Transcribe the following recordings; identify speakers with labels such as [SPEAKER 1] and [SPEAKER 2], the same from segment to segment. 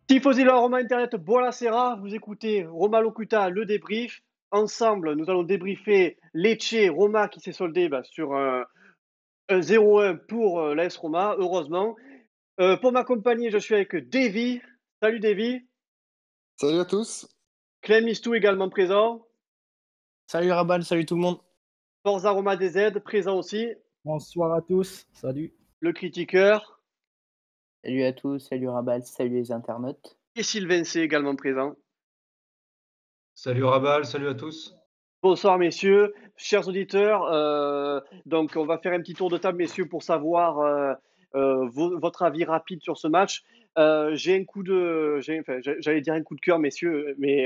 [SPEAKER 1] Tifosi de la Roma Internet, buonasera, vous écoutez Roma Locuta, le débrief. Ensemble, nous allons débriefer Lecce Roma qui s'est soldé sur un 0-1 pour l'AS Roma, heureusement. Pour m'accompagner, je suis avec Davy. Salut Davy.
[SPEAKER 2] Salut à tous.
[SPEAKER 1] Clem Mistou également présent.
[SPEAKER 3] Salut Rabal, salut tout le monde.
[SPEAKER 1] Forza Roma DZ présent aussi.
[SPEAKER 4] Bonsoir à tous, salut.
[SPEAKER 1] Le critiqueur.
[SPEAKER 5] Salut à tous, salut Rabal, salut les internautes.
[SPEAKER 1] Et Sylvain C également présent.
[SPEAKER 6] Salut Rabal, salut à tous.
[SPEAKER 1] Bonsoir messieurs, chers auditeurs. Donc on va faire un petit tour de table messieurs pour savoir votre avis rapide sur ce match. J'allais dire un coup de cœur messieurs, mais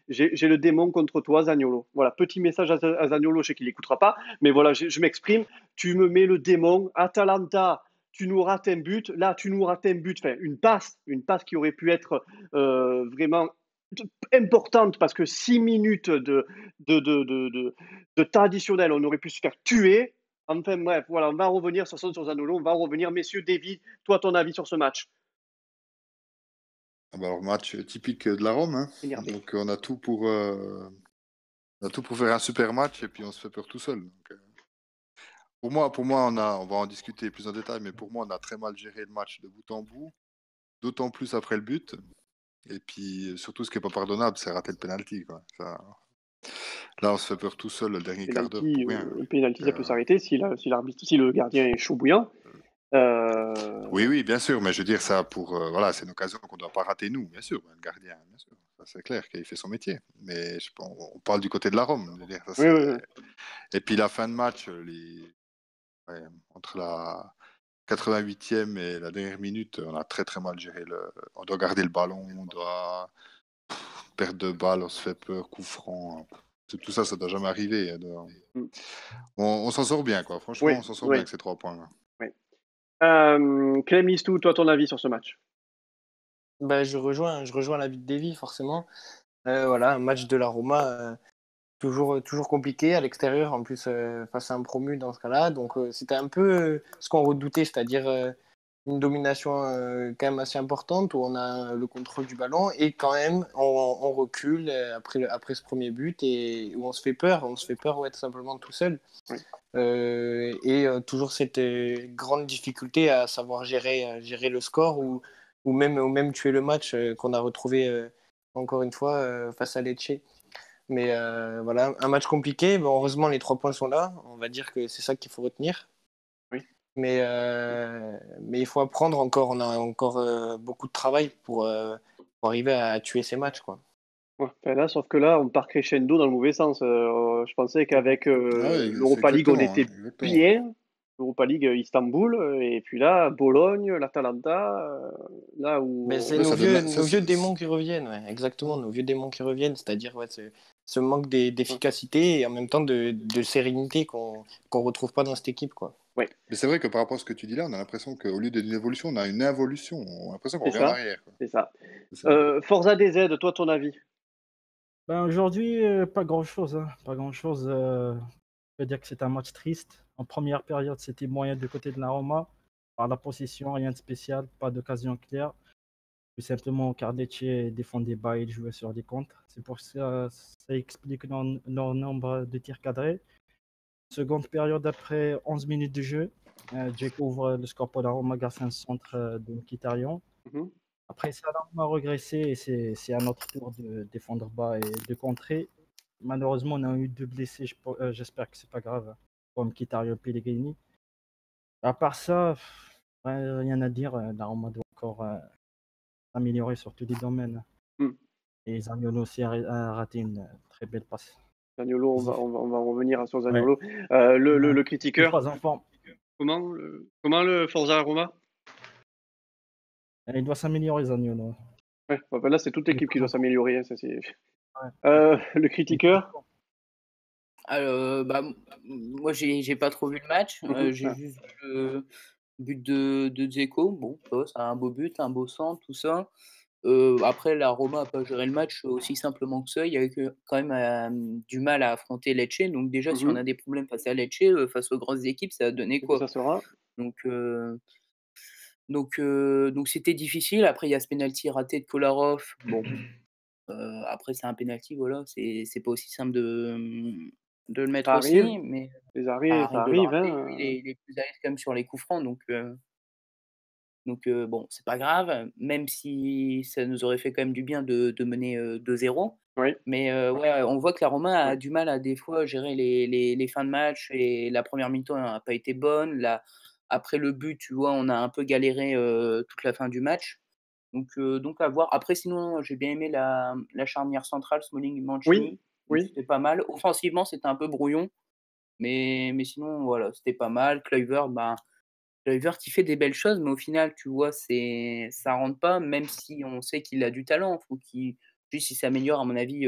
[SPEAKER 1] j'ai le démon contre toi Zaniolo. Voilà, petit message à Zaniolo, je sais qu'il n'écoutera pas, mais voilà, je m'exprime. Tu me mets le démon. Atalanta, tu nous rates un but. Là, tu nous rates un but, enfin une passe qui aurait pu être vraiment importante parce que 6 minutes de temps additionnel, on aurait pu se faire tuer. Enfin bref, voilà, on va revenir sur Zaniolo, on va revenir. Messieurs, David, toi, ton avis sur ce match?
[SPEAKER 2] Alors, match typique de la Rome, hein.
[SPEAKER 1] Énervé.
[SPEAKER 2] Donc on a tout pour faire un super match et puis on se fait peur tout seul. Donc, pour moi, on va en discuter plus en détail, mais pour moi, on a très mal géré le match de bout en bout, d'autant plus après le but. Et puis surtout, ce qui est pas pardonnable, c'est rater le penalty, quoi. Là, on se fait peur tout seul le dernier quart d'heure pour rien.
[SPEAKER 1] Penalty, ça peut s'arrêter si le gardien est chaud bouillant.
[SPEAKER 2] Oui, bien sûr, mais je veux dire ça pour voilà, c'est une occasion qu'on ne doit pas rater nous, bien sûr, le gardien, bien sûr. Ça, c'est clair qu'il fait son métier. Mais on parle du côté de la Rome. Je veux dire, ça,
[SPEAKER 1] Oui.
[SPEAKER 2] Et puis la fin de match, entre la 88e et la dernière minute, on a très très mal géré on doit garder le ballon, on doit perdre de balle, on se fait peur, coup franc. Tout ça, ça doit jamais arriver. On s'en sort bien, quoi. Franchement,
[SPEAKER 1] Oui,
[SPEAKER 2] on s'en sort
[SPEAKER 1] oui.
[SPEAKER 2] bien avec ces 3 points.
[SPEAKER 1] Clem Listou, toi, ton avis sur ce match?
[SPEAKER 3] Je rejoins l'avis de Davy, forcément. Voilà, un match de la Roma, toujours compliqué à l'extérieur, en plus face à un promu dans ce cas-là. Donc c'était un peu ce qu'on redoutait, c'est-à-dire une domination quand même assez importante où on a le contrôle du ballon et quand même on recule après ce premier but et où on se fait peur ouais, tout simplement tout seul.
[SPEAKER 1] Oui.
[SPEAKER 3] Toujours cette grande difficulté à savoir gérer le score ou même tuer le match qu'on a retrouvé encore une fois face à Lecce. Mais voilà, un match compliqué. Bon, heureusement, les 3 points sont là. On va dire que c'est ça qu'il faut retenir.
[SPEAKER 1] Oui.
[SPEAKER 3] Mais il faut apprendre encore. On a encore beaucoup de travail pour arriver à tuer ces matchs, quoi.
[SPEAKER 1] Ouais, là, sauf que là, on part crescendo dans le mauvais sens. Je pensais qu'avec
[SPEAKER 2] Oui,
[SPEAKER 1] l'Europa League, on était
[SPEAKER 2] exactement.
[SPEAKER 1] bien. L'Europa League Istanbul, et puis là, Bologne, l'Atalanta, là où...
[SPEAKER 3] Mais c'est nos vieux démons qui reviennent, ouais, exactement, nos vieux démons qui reviennent, c'est-à-dire ouais, ce manque d'efficacité et en même temps de sérénité qu'on retrouve pas dans cette équipe, quoi.
[SPEAKER 1] Ouais.
[SPEAKER 2] Mais c'est vrai que par rapport à ce que tu dis là, on a l'impression qu'au lieu d'une évolution, on a une involution. On a l'impression qu'on revient en arrière, quoi.
[SPEAKER 1] C'est ça.
[SPEAKER 2] C'est ça.
[SPEAKER 1] Forza DZ, toi, ton avis?
[SPEAKER 4] Aujourd'hui, pas grand-chose, hein. Pas grand-chose. Je peux dire que c'est un match triste. En première période, c'était moyen du côté de la Roma. Par la possession, rien de spécial, pas d'occasion claire. Tout simplement, Carlecce défendait bas et il jouait sur des contres. C'est pour ça ça explique leur nombre de tirs cadrés. Seconde période, après 11 minutes de jeu, Dzeko ouvre le score pour la Roma grâce à un centre de Mkhitaryan.
[SPEAKER 1] Mhm.
[SPEAKER 4] Après, ça a largement régressé et c'est à notre tour de défendre bas et de contrer. Malheureusement, on a eu 2 blessés. J'espère que c'est pas grave, comme Mkhitaryan et Pellegrini. À part ça, rien à dire. La Roma doit encore s'améliorer sur tous les domaines.
[SPEAKER 1] Mm.
[SPEAKER 4] Et Zaniolo aussi a raté une très belle passe.
[SPEAKER 1] Zaniolo, on va revenir sur Zaniolo.
[SPEAKER 4] Ouais.
[SPEAKER 1] Le critiqueur,
[SPEAKER 4] Pas en forme.
[SPEAKER 1] comment le Forza Roma?
[SPEAKER 4] Il doit s'améliorer, Zaniolo.
[SPEAKER 1] Ouais, là, c'est toute l'équipe qui doit s'améliorer. Hein, ça, c'est...
[SPEAKER 4] Ouais.
[SPEAKER 1] Le critiqueur?
[SPEAKER 5] Alors, moi, j'ai pas trop vu le match. J'ai juste vu le but de Dzeko. Bon, c'est un beau but, un beau centre, tout ça. Après, la Roma a pas géré le match aussi simplement que ça. Il y a eu quand même du mal à affronter Lecce. Donc déjà, si on a des problèmes face à Lecce, face aux grosses équipes, ça a donné quoi?
[SPEAKER 1] Ça sera.
[SPEAKER 5] Donc Donc c'était difficile. Après, il y a ce penalty raté de Kolarov. Bon, après, c'est un penalty, voilà. C'est pas aussi simple de le mettre
[SPEAKER 1] Ça arrive,
[SPEAKER 5] aussi, mais
[SPEAKER 1] les
[SPEAKER 5] ça
[SPEAKER 1] arrêts, ça
[SPEAKER 5] arrive de le
[SPEAKER 1] arrive,
[SPEAKER 5] rater.
[SPEAKER 1] hein.
[SPEAKER 5] Lui, il est plus à l'aise quand même sur les coups francs, donc bon, c'est pas grave, même si ça nous aurait fait quand même du bien de mener 2-0.
[SPEAKER 1] Oui,
[SPEAKER 5] Mais ouais, on voit que la Roma a
[SPEAKER 1] ouais.
[SPEAKER 5] du mal à des fois gérer les fins de match et la première mi-temps n'a pas été bonne. Après le but, tu vois, on a un peu galéré toute la fin du match. Donc à voir. Après, sinon, j'ai bien aimé la charnière centrale,
[SPEAKER 1] Oui,
[SPEAKER 5] Smalling-Mancini. Donc
[SPEAKER 1] oui.
[SPEAKER 5] c'était pas mal. Offensivement, c'était un peu brouillon, mais sinon, voilà, c'était pas mal. Kluivert, il fait des belles choses, mais au final, tu vois, ça rentre pas, même si on sait qu'il a du talent. Faut qu'il juste il s'améliore, à mon avis,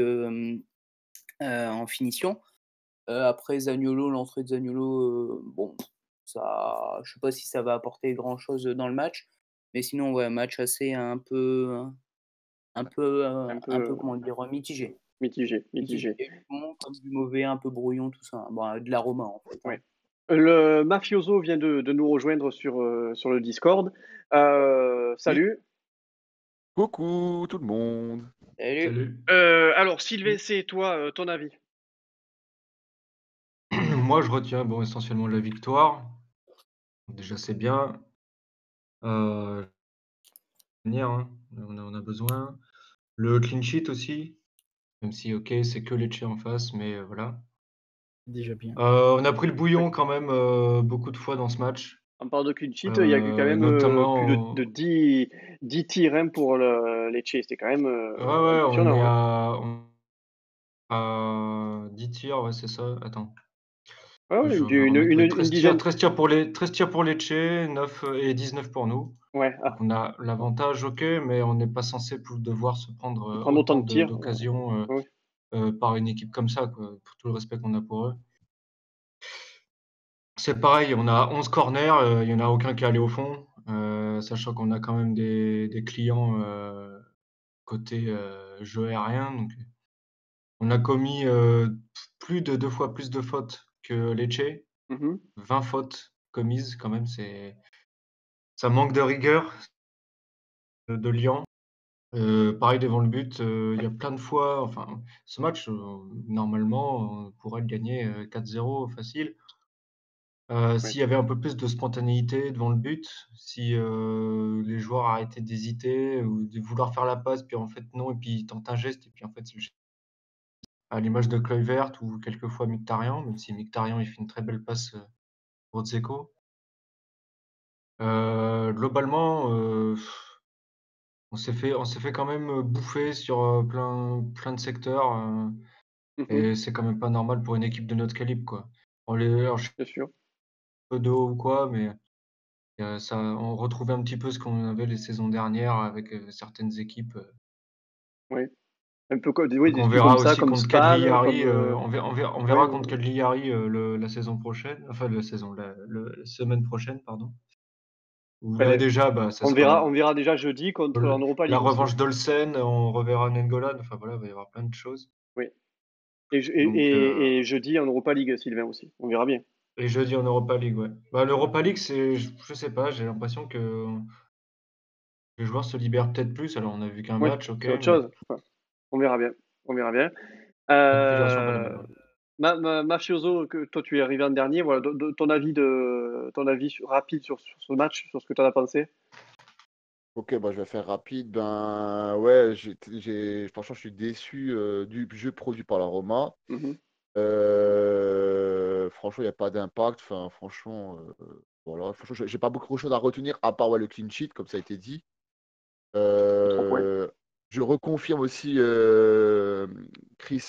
[SPEAKER 5] en finition. Après Zaniolo, l'entrée de Zaniolo, bon, ça je sais pas si ça va apporter grand-chose dans le match, mais sinon, ouais, match assez
[SPEAKER 1] Un
[SPEAKER 5] un peu,
[SPEAKER 1] peu
[SPEAKER 5] comment dire? Mitigé.
[SPEAKER 1] mitigé,
[SPEAKER 5] Mitigé.
[SPEAKER 1] mitigé.
[SPEAKER 5] Il y a du bon comme du mauvais, un peu brouillon, tout ça. Bah, de la Roma, en fait, hein.
[SPEAKER 1] Ouais. Le mafioso vient de nous rejoindre sur le Discord.
[SPEAKER 7] Oui,
[SPEAKER 1] Salut.
[SPEAKER 7] coucou tout le monde.
[SPEAKER 5] Salut.
[SPEAKER 6] Salut.
[SPEAKER 1] Alors, Sylvain, c'est toi, ton avis?
[SPEAKER 6] Moi, je retiens bon, essentiellement la victoire. Déjà, c'est bien. Euh, Gagner, hein, on a besoin. Le clean sheet aussi, même si, ok, c'est que Lecce en face, mais voilà.
[SPEAKER 4] Déjà bien.
[SPEAKER 6] On a pris le
[SPEAKER 1] Oui.
[SPEAKER 6] bouillon quand même beaucoup de fois dans ce match.
[SPEAKER 1] On parle de clean sheet, il y a eu quand même plus de
[SPEAKER 6] Notamment,
[SPEAKER 1] 10 tirs, hein, pour Lecce. C'était quand même
[SPEAKER 6] ouais, ouais, on est
[SPEAKER 1] impressionnant, hein.
[SPEAKER 6] à 10 tirs, ouais, c'est ça. Attends,
[SPEAKER 1] Ah ouais,
[SPEAKER 6] je vais remettre
[SPEAKER 1] une dizaine.
[SPEAKER 6] 13 tirs pour Lecce, 9 et 19 pour nous.
[SPEAKER 1] Ouais,
[SPEAKER 6] Donc on a l'avantage, ok, mais on n'est pas censé devoir se prendre
[SPEAKER 1] de prendre autant
[SPEAKER 6] autant
[SPEAKER 1] de tirs.
[SPEAKER 6] d'occasions
[SPEAKER 1] Ouais.
[SPEAKER 6] par une équipe comme ça, quoi, pour tout le respect qu'on a pour eux. C'est pareil, on a 11 corners, il n'y en a aucun qui est allé au fond, sachant qu'on a quand même des clients côté jeu aérien. Donc, on a commis plus de 2 fois plus de fautes que Lecce,
[SPEAKER 1] Mhm.
[SPEAKER 6] 20 fautes commises quand même, ça manque de rigueur de Lyon. Pareil devant le but, il y a plein de fois, enfin, ce match, normalement, on pourrait le gagner 4-0 facile.
[SPEAKER 1] Ouais.
[SPEAKER 6] S'il y avait un peu plus de spontanéité devant le but, si les joueurs arrêtaient d'hésiter ou de vouloir faire la passe, puis en fait non, et puis ils tentent un geste, et puis en fait, c'est le geste. À l'image de Kluivert ou quelquefois Mkhitaryan, même si Mkhitaryan il fait une très belle passe pour Dzeko. Globalement, on s'est fait quand même bouffer sur plein de secteurs,
[SPEAKER 1] Mhm.
[SPEAKER 6] et c'est quand même pas normal pour une équipe de notre calibre, quoi. Alors, je suis
[SPEAKER 1] Bien sûr.
[SPEAKER 6] un peu de haut ou quoi, mais ça, on retrouvait un petit peu ce qu'on avait les saisons dernières avec certaines équipes.
[SPEAKER 1] Oui. Un peu comme, oui,
[SPEAKER 6] Donc
[SPEAKER 1] des
[SPEAKER 6] on
[SPEAKER 1] trucs
[SPEAKER 6] verra
[SPEAKER 1] comme ça,
[SPEAKER 6] aussi
[SPEAKER 1] comme
[SPEAKER 6] contre
[SPEAKER 1] Spal,
[SPEAKER 6] Cagliari,
[SPEAKER 1] comme.
[SPEAKER 6] on
[SPEAKER 1] Ouais,
[SPEAKER 6] verra contre Cagliari la saison prochaine, enfin la semaine prochaine, pardon. Où là
[SPEAKER 1] ben,
[SPEAKER 6] déjà, bah, ça
[SPEAKER 1] on
[SPEAKER 6] sera
[SPEAKER 1] verra déjà jeudi contre en Europa
[SPEAKER 6] la
[SPEAKER 1] League aussi.
[SPEAKER 6] revanche d'Olsen, on reverra Nengolan, enfin voilà, il va y avoir plein de choses.
[SPEAKER 1] Oui. Et,
[SPEAKER 6] Donc,
[SPEAKER 1] et jeudi en Europa League, Sylvain aussi. On verra bien.
[SPEAKER 6] et jeudi en Europa League, ouais. Bah, l'Europa League, je sais pas, j'ai l'impression que les joueurs se libèrent peut-être plus. Alors on a vu qu'un
[SPEAKER 1] Oui,
[SPEAKER 6] match, ok,
[SPEAKER 1] c'est autre
[SPEAKER 6] mais
[SPEAKER 1] chose. Enfin, on verra bien. On verra bien.
[SPEAKER 6] la configuration n'est pas la même.
[SPEAKER 1] Euh,
[SPEAKER 6] Ouais.
[SPEAKER 1] Mafioso, que toi tu es arrivé en dernier, voilà, ton avis rapide sur ce match, sur ce que tu en as pensé.
[SPEAKER 7] Ok, bah, je vais faire rapide. Ben ouais, franchement, je suis déçu du jeu produit par la Roma.
[SPEAKER 1] Mhm.
[SPEAKER 7] Franchement, il n'y a pas d'impact. Enfin, franchement, voilà. Franchement, j'ai pas beaucoup de choses à retenir, à part ouais, le clean sheet, comme ça a été dit.
[SPEAKER 1] 3 points.
[SPEAKER 7] Je reconfirme aussi Chris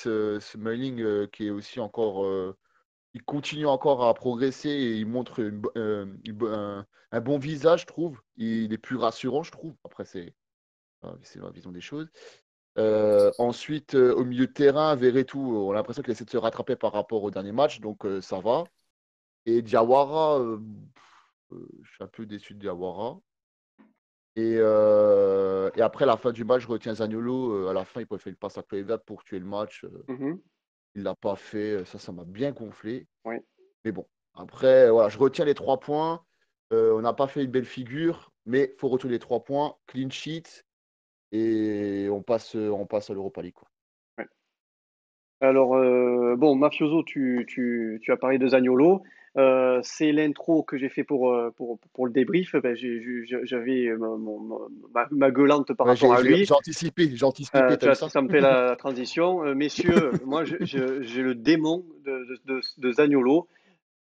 [SPEAKER 7] Smalling, qui est aussi encore. Il continue encore à progresser et il montre un bon visage, je trouve. Il est plus rassurant, je trouve. Après, c'est ma vision des choses. Ensuite, au milieu de terrain, Verretou, on a l'impression qu'il essaie de se rattraper par rapport au dernier match, donc ça va. Et Diawara, je suis un peu déçu de Diawara. Et après la fin du match, je retiens Zaniolo. À la fin, il peut faire une passe à Kluivert pour tuer le match.
[SPEAKER 1] Mhm.
[SPEAKER 7] Il ne l'a pas fait. Ça m'a bien gonflé.
[SPEAKER 1] Oui.
[SPEAKER 7] Mais bon, après, voilà, je retiens les 3 points. On n'a pas fait une belle figure. Mais il faut retourner les 3 points, clean sheet, et on passe à l'Europa League, quoi.
[SPEAKER 1] Ouais. Alors, bon, Mafioso, tu as parlé de Zaniolo. C'est l'intro que j'ai fait pour le débrief. Ben, j'avais ma gueulante par
[SPEAKER 7] Ouais,
[SPEAKER 1] rapport à lui.
[SPEAKER 7] j'ai anticipé, t'as vu ça?
[SPEAKER 1] Ça me fait la transition. Messieurs, moi, j'ai le démon de Zaniolo.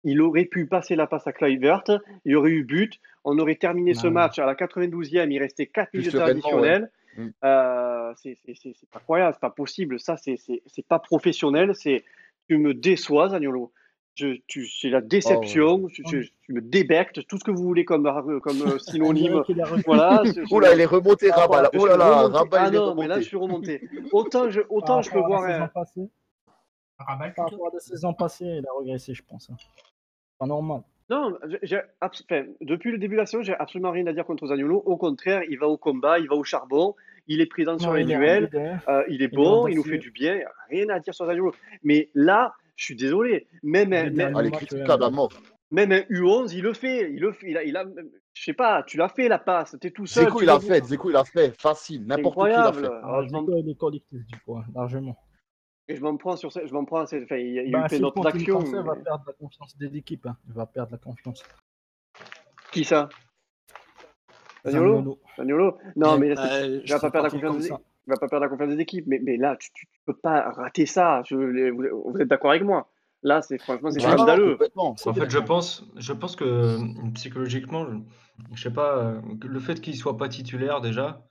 [SPEAKER 1] Il aurait pu passer la passe à Kluivert, il y aurait eu but, on aurait terminé ce
[SPEAKER 4] Non.
[SPEAKER 1] match à la 92e, il restait 4
[SPEAKER 7] Plus
[SPEAKER 1] minutes
[SPEAKER 7] sereinement,
[SPEAKER 1] additionnelles.
[SPEAKER 7] Mm.
[SPEAKER 1] C'est pas croyable, c'est pas possible, ça c'est pas professionnel, tu me déçois, Zaniolo. C'est la déception, tu me débectes, tout ce que vous voulez comme
[SPEAKER 4] On
[SPEAKER 1] synonyme.
[SPEAKER 4] dirait qu'il a reculé.
[SPEAKER 1] Voilà.
[SPEAKER 7] Oh là, il est remonté, Rabat, là.
[SPEAKER 1] Je
[SPEAKER 7] Oh
[SPEAKER 1] suis
[SPEAKER 7] là là,
[SPEAKER 1] remonté.
[SPEAKER 7] Rabat,
[SPEAKER 1] Ah
[SPEAKER 7] il est
[SPEAKER 1] non, mais là je
[SPEAKER 7] remonté.
[SPEAKER 1] suis remonté. Autant je peux
[SPEAKER 4] Par
[SPEAKER 1] voir
[SPEAKER 4] rapport à la saison passée,
[SPEAKER 6] Rabat,
[SPEAKER 4] par
[SPEAKER 6] plutôt.
[SPEAKER 4] rapport à la saison passée, il a régressé, je pense. Pas normal.
[SPEAKER 1] Non, depuis le début de la saison, j'ai absolument rien à dire contre Zaniolo. Au contraire, il va au combat, il va au charbon, il est présent sur
[SPEAKER 4] Non,
[SPEAKER 1] les
[SPEAKER 4] il est
[SPEAKER 1] duels,
[SPEAKER 4] leader.
[SPEAKER 1] il est
[SPEAKER 4] Il est
[SPEAKER 1] bon, il nous
[SPEAKER 4] audacieux.
[SPEAKER 1] fait du bien, rien à dire sur Zaniolo. Mais là, je suis désolé, même
[SPEAKER 4] Les
[SPEAKER 1] un,
[SPEAKER 4] derniers
[SPEAKER 7] Ah, les
[SPEAKER 4] matchs,
[SPEAKER 7] critiquables à mort.
[SPEAKER 1] même un U11, il le fait. Je sais pas, tu l'as fait la passe, t'es tout seul.
[SPEAKER 7] Dzeko,
[SPEAKER 1] tu
[SPEAKER 7] il a
[SPEAKER 1] vois-
[SPEAKER 7] fait, Dzeko, il a fait. Facile,
[SPEAKER 1] C'est
[SPEAKER 7] n'importe qui l'a
[SPEAKER 1] incroyable.
[SPEAKER 7] fait.
[SPEAKER 1] Alors,
[SPEAKER 4] Zico, il est collectif, du coup, largement.
[SPEAKER 1] et je m'en prends sur ça, je m'en prends à enfin, il y a eu
[SPEAKER 4] Bah,
[SPEAKER 1] plein
[SPEAKER 4] s'il
[SPEAKER 1] d'autres
[SPEAKER 4] continue
[SPEAKER 1] actions.
[SPEAKER 4] comme ça, il va
[SPEAKER 1] mais-
[SPEAKER 4] perdre la confiance de l'équipe. Il va perdre la confiance.
[SPEAKER 1] Qui ça? Zaniolo?
[SPEAKER 4] Zaniolo.
[SPEAKER 1] Non,
[SPEAKER 3] Ouais,
[SPEAKER 1] mais là, il va pas perdre la
[SPEAKER 3] parti
[SPEAKER 1] confiance
[SPEAKER 3] comme
[SPEAKER 1] des
[SPEAKER 3] ça.
[SPEAKER 1] équipes. Il va pas perdre la confiance des équipes. Mais là, tu peux pas rater ça. Vous êtes d'accord avec moi? Là, franchement, c'est
[SPEAKER 3] Tu veux dire-
[SPEAKER 1] scandaleux.
[SPEAKER 7] Complètement.
[SPEAKER 6] En fait, je pense que psychologiquement, je sais pas, que le fait qu'il soit pas titulaire déjà,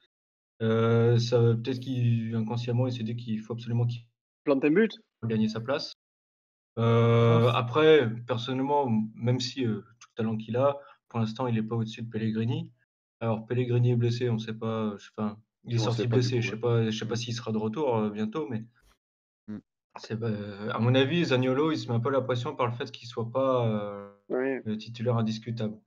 [SPEAKER 6] ça peut-être qu'inconsciemment, il s'est dit qu'il faut absolument qu'il
[SPEAKER 1] Plante un but.
[SPEAKER 6] gagne sa place. Après, personnellement, même si tout le talent qu'il a, pour l'instant, il n'est pas au-dessus de Pellegrini. Alors, Pellegrini est blessé, on ne sait pas. Enfin, il est
[SPEAKER 7] On
[SPEAKER 6] sorti
[SPEAKER 7] sait pas du
[SPEAKER 6] blessé.
[SPEAKER 7] tout,
[SPEAKER 6] Je
[SPEAKER 7] ouais.
[SPEAKER 6] sais pas s'il sera de retour bientôt, mais
[SPEAKER 7] Mm.
[SPEAKER 6] à mon avis, Zaniolo, il se met un peu la pression par le fait qu'il soit pas
[SPEAKER 1] Ouais.
[SPEAKER 6] le titulaire indiscutable.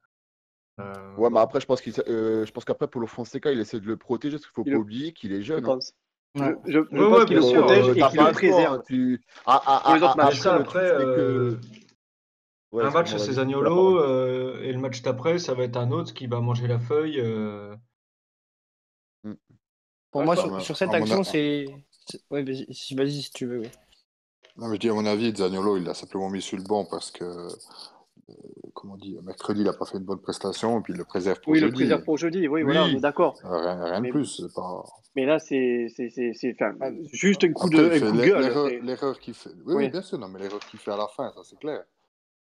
[SPEAKER 7] Ouais, mais après, je pense qu'après, Paulo Fonseca, il essaie de le protéger, parce qu'il faut
[SPEAKER 1] Il
[SPEAKER 7] pas
[SPEAKER 1] le-
[SPEAKER 7] oublier qu'il est
[SPEAKER 1] Je
[SPEAKER 7] jeune. Hein.
[SPEAKER 1] pense.
[SPEAKER 4] Ouais.
[SPEAKER 1] Je
[SPEAKER 6] Ouais,
[SPEAKER 1] pense
[SPEAKER 6] ouais,
[SPEAKER 1] qu'il
[SPEAKER 6] bien
[SPEAKER 1] le
[SPEAKER 6] sûr,
[SPEAKER 1] protège et
[SPEAKER 7] t'as
[SPEAKER 1] qu'il
[SPEAKER 7] pas
[SPEAKER 1] le
[SPEAKER 7] le choix, hein,
[SPEAKER 1] préserve.
[SPEAKER 7] tu...
[SPEAKER 1] Pour les autres
[SPEAKER 6] Mais
[SPEAKER 1] matchs.
[SPEAKER 6] ça,
[SPEAKER 7] après, le truc,
[SPEAKER 6] après,
[SPEAKER 7] c'est que... Ouais,
[SPEAKER 6] un match,
[SPEAKER 7] excuse-moi,
[SPEAKER 6] c'est
[SPEAKER 7] vas-y, je te coupe la parole.
[SPEAKER 6] Zaniolo, et le match d'après, ça va être un autre qui va manger la feuille.
[SPEAKER 7] Mm.
[SPEAKER 3] Pour
[SPEAKER 1] Ouais,
[SPEAKER 3] moi,
[SPEAKER 1] je
[SPEAKER 2] Ah, mais
[SPEAKER 3] sur cette
[SPEAKER 2] à mon
[SPEAKER 3] action,
[SPEAKER 2] a-
[SPEAKER 3] c'est. Ouais, vas-y si tu veux. Oui.
[SPEAKER 2] Non, mais je dis à mon avis, Zaniolo, il l'a simplement mis sur le banc parce que, comment on dit, mercredi, il n'a pas fait une bonne prestation et puis il le préserve pour
[SPEAKER 1] Oui, le
[SPEAKER 2] jeudi.
[SPEAKER 1] préserve pour jeudi. Oui, voilà, on est
[SPEAKER 7] Oui,
[SPEAKER 1] d'accord.
[SPEAKER 2] Rien de
[SPEAKER 1] Mais,
[SPEAKER 2] plus. C'est pas...
[SPEAKER 1] mais là, enfin,
[SPEAKER 3] Ah,
[SPEAKER 1] juste un coup
[SPEAKER 2] Après, il
[SPEAKER 1] de
[SPEAKER 2] fait
[SPEAKER 1] gueule.
[SPEAKER 2] l'erreur qu'il fait. Oui,
[SPEAKER 1] Oui.
[SPEAKER 2] bien sûr, non, mais l'erreur qu'il fait à la fin, ça c'est clair.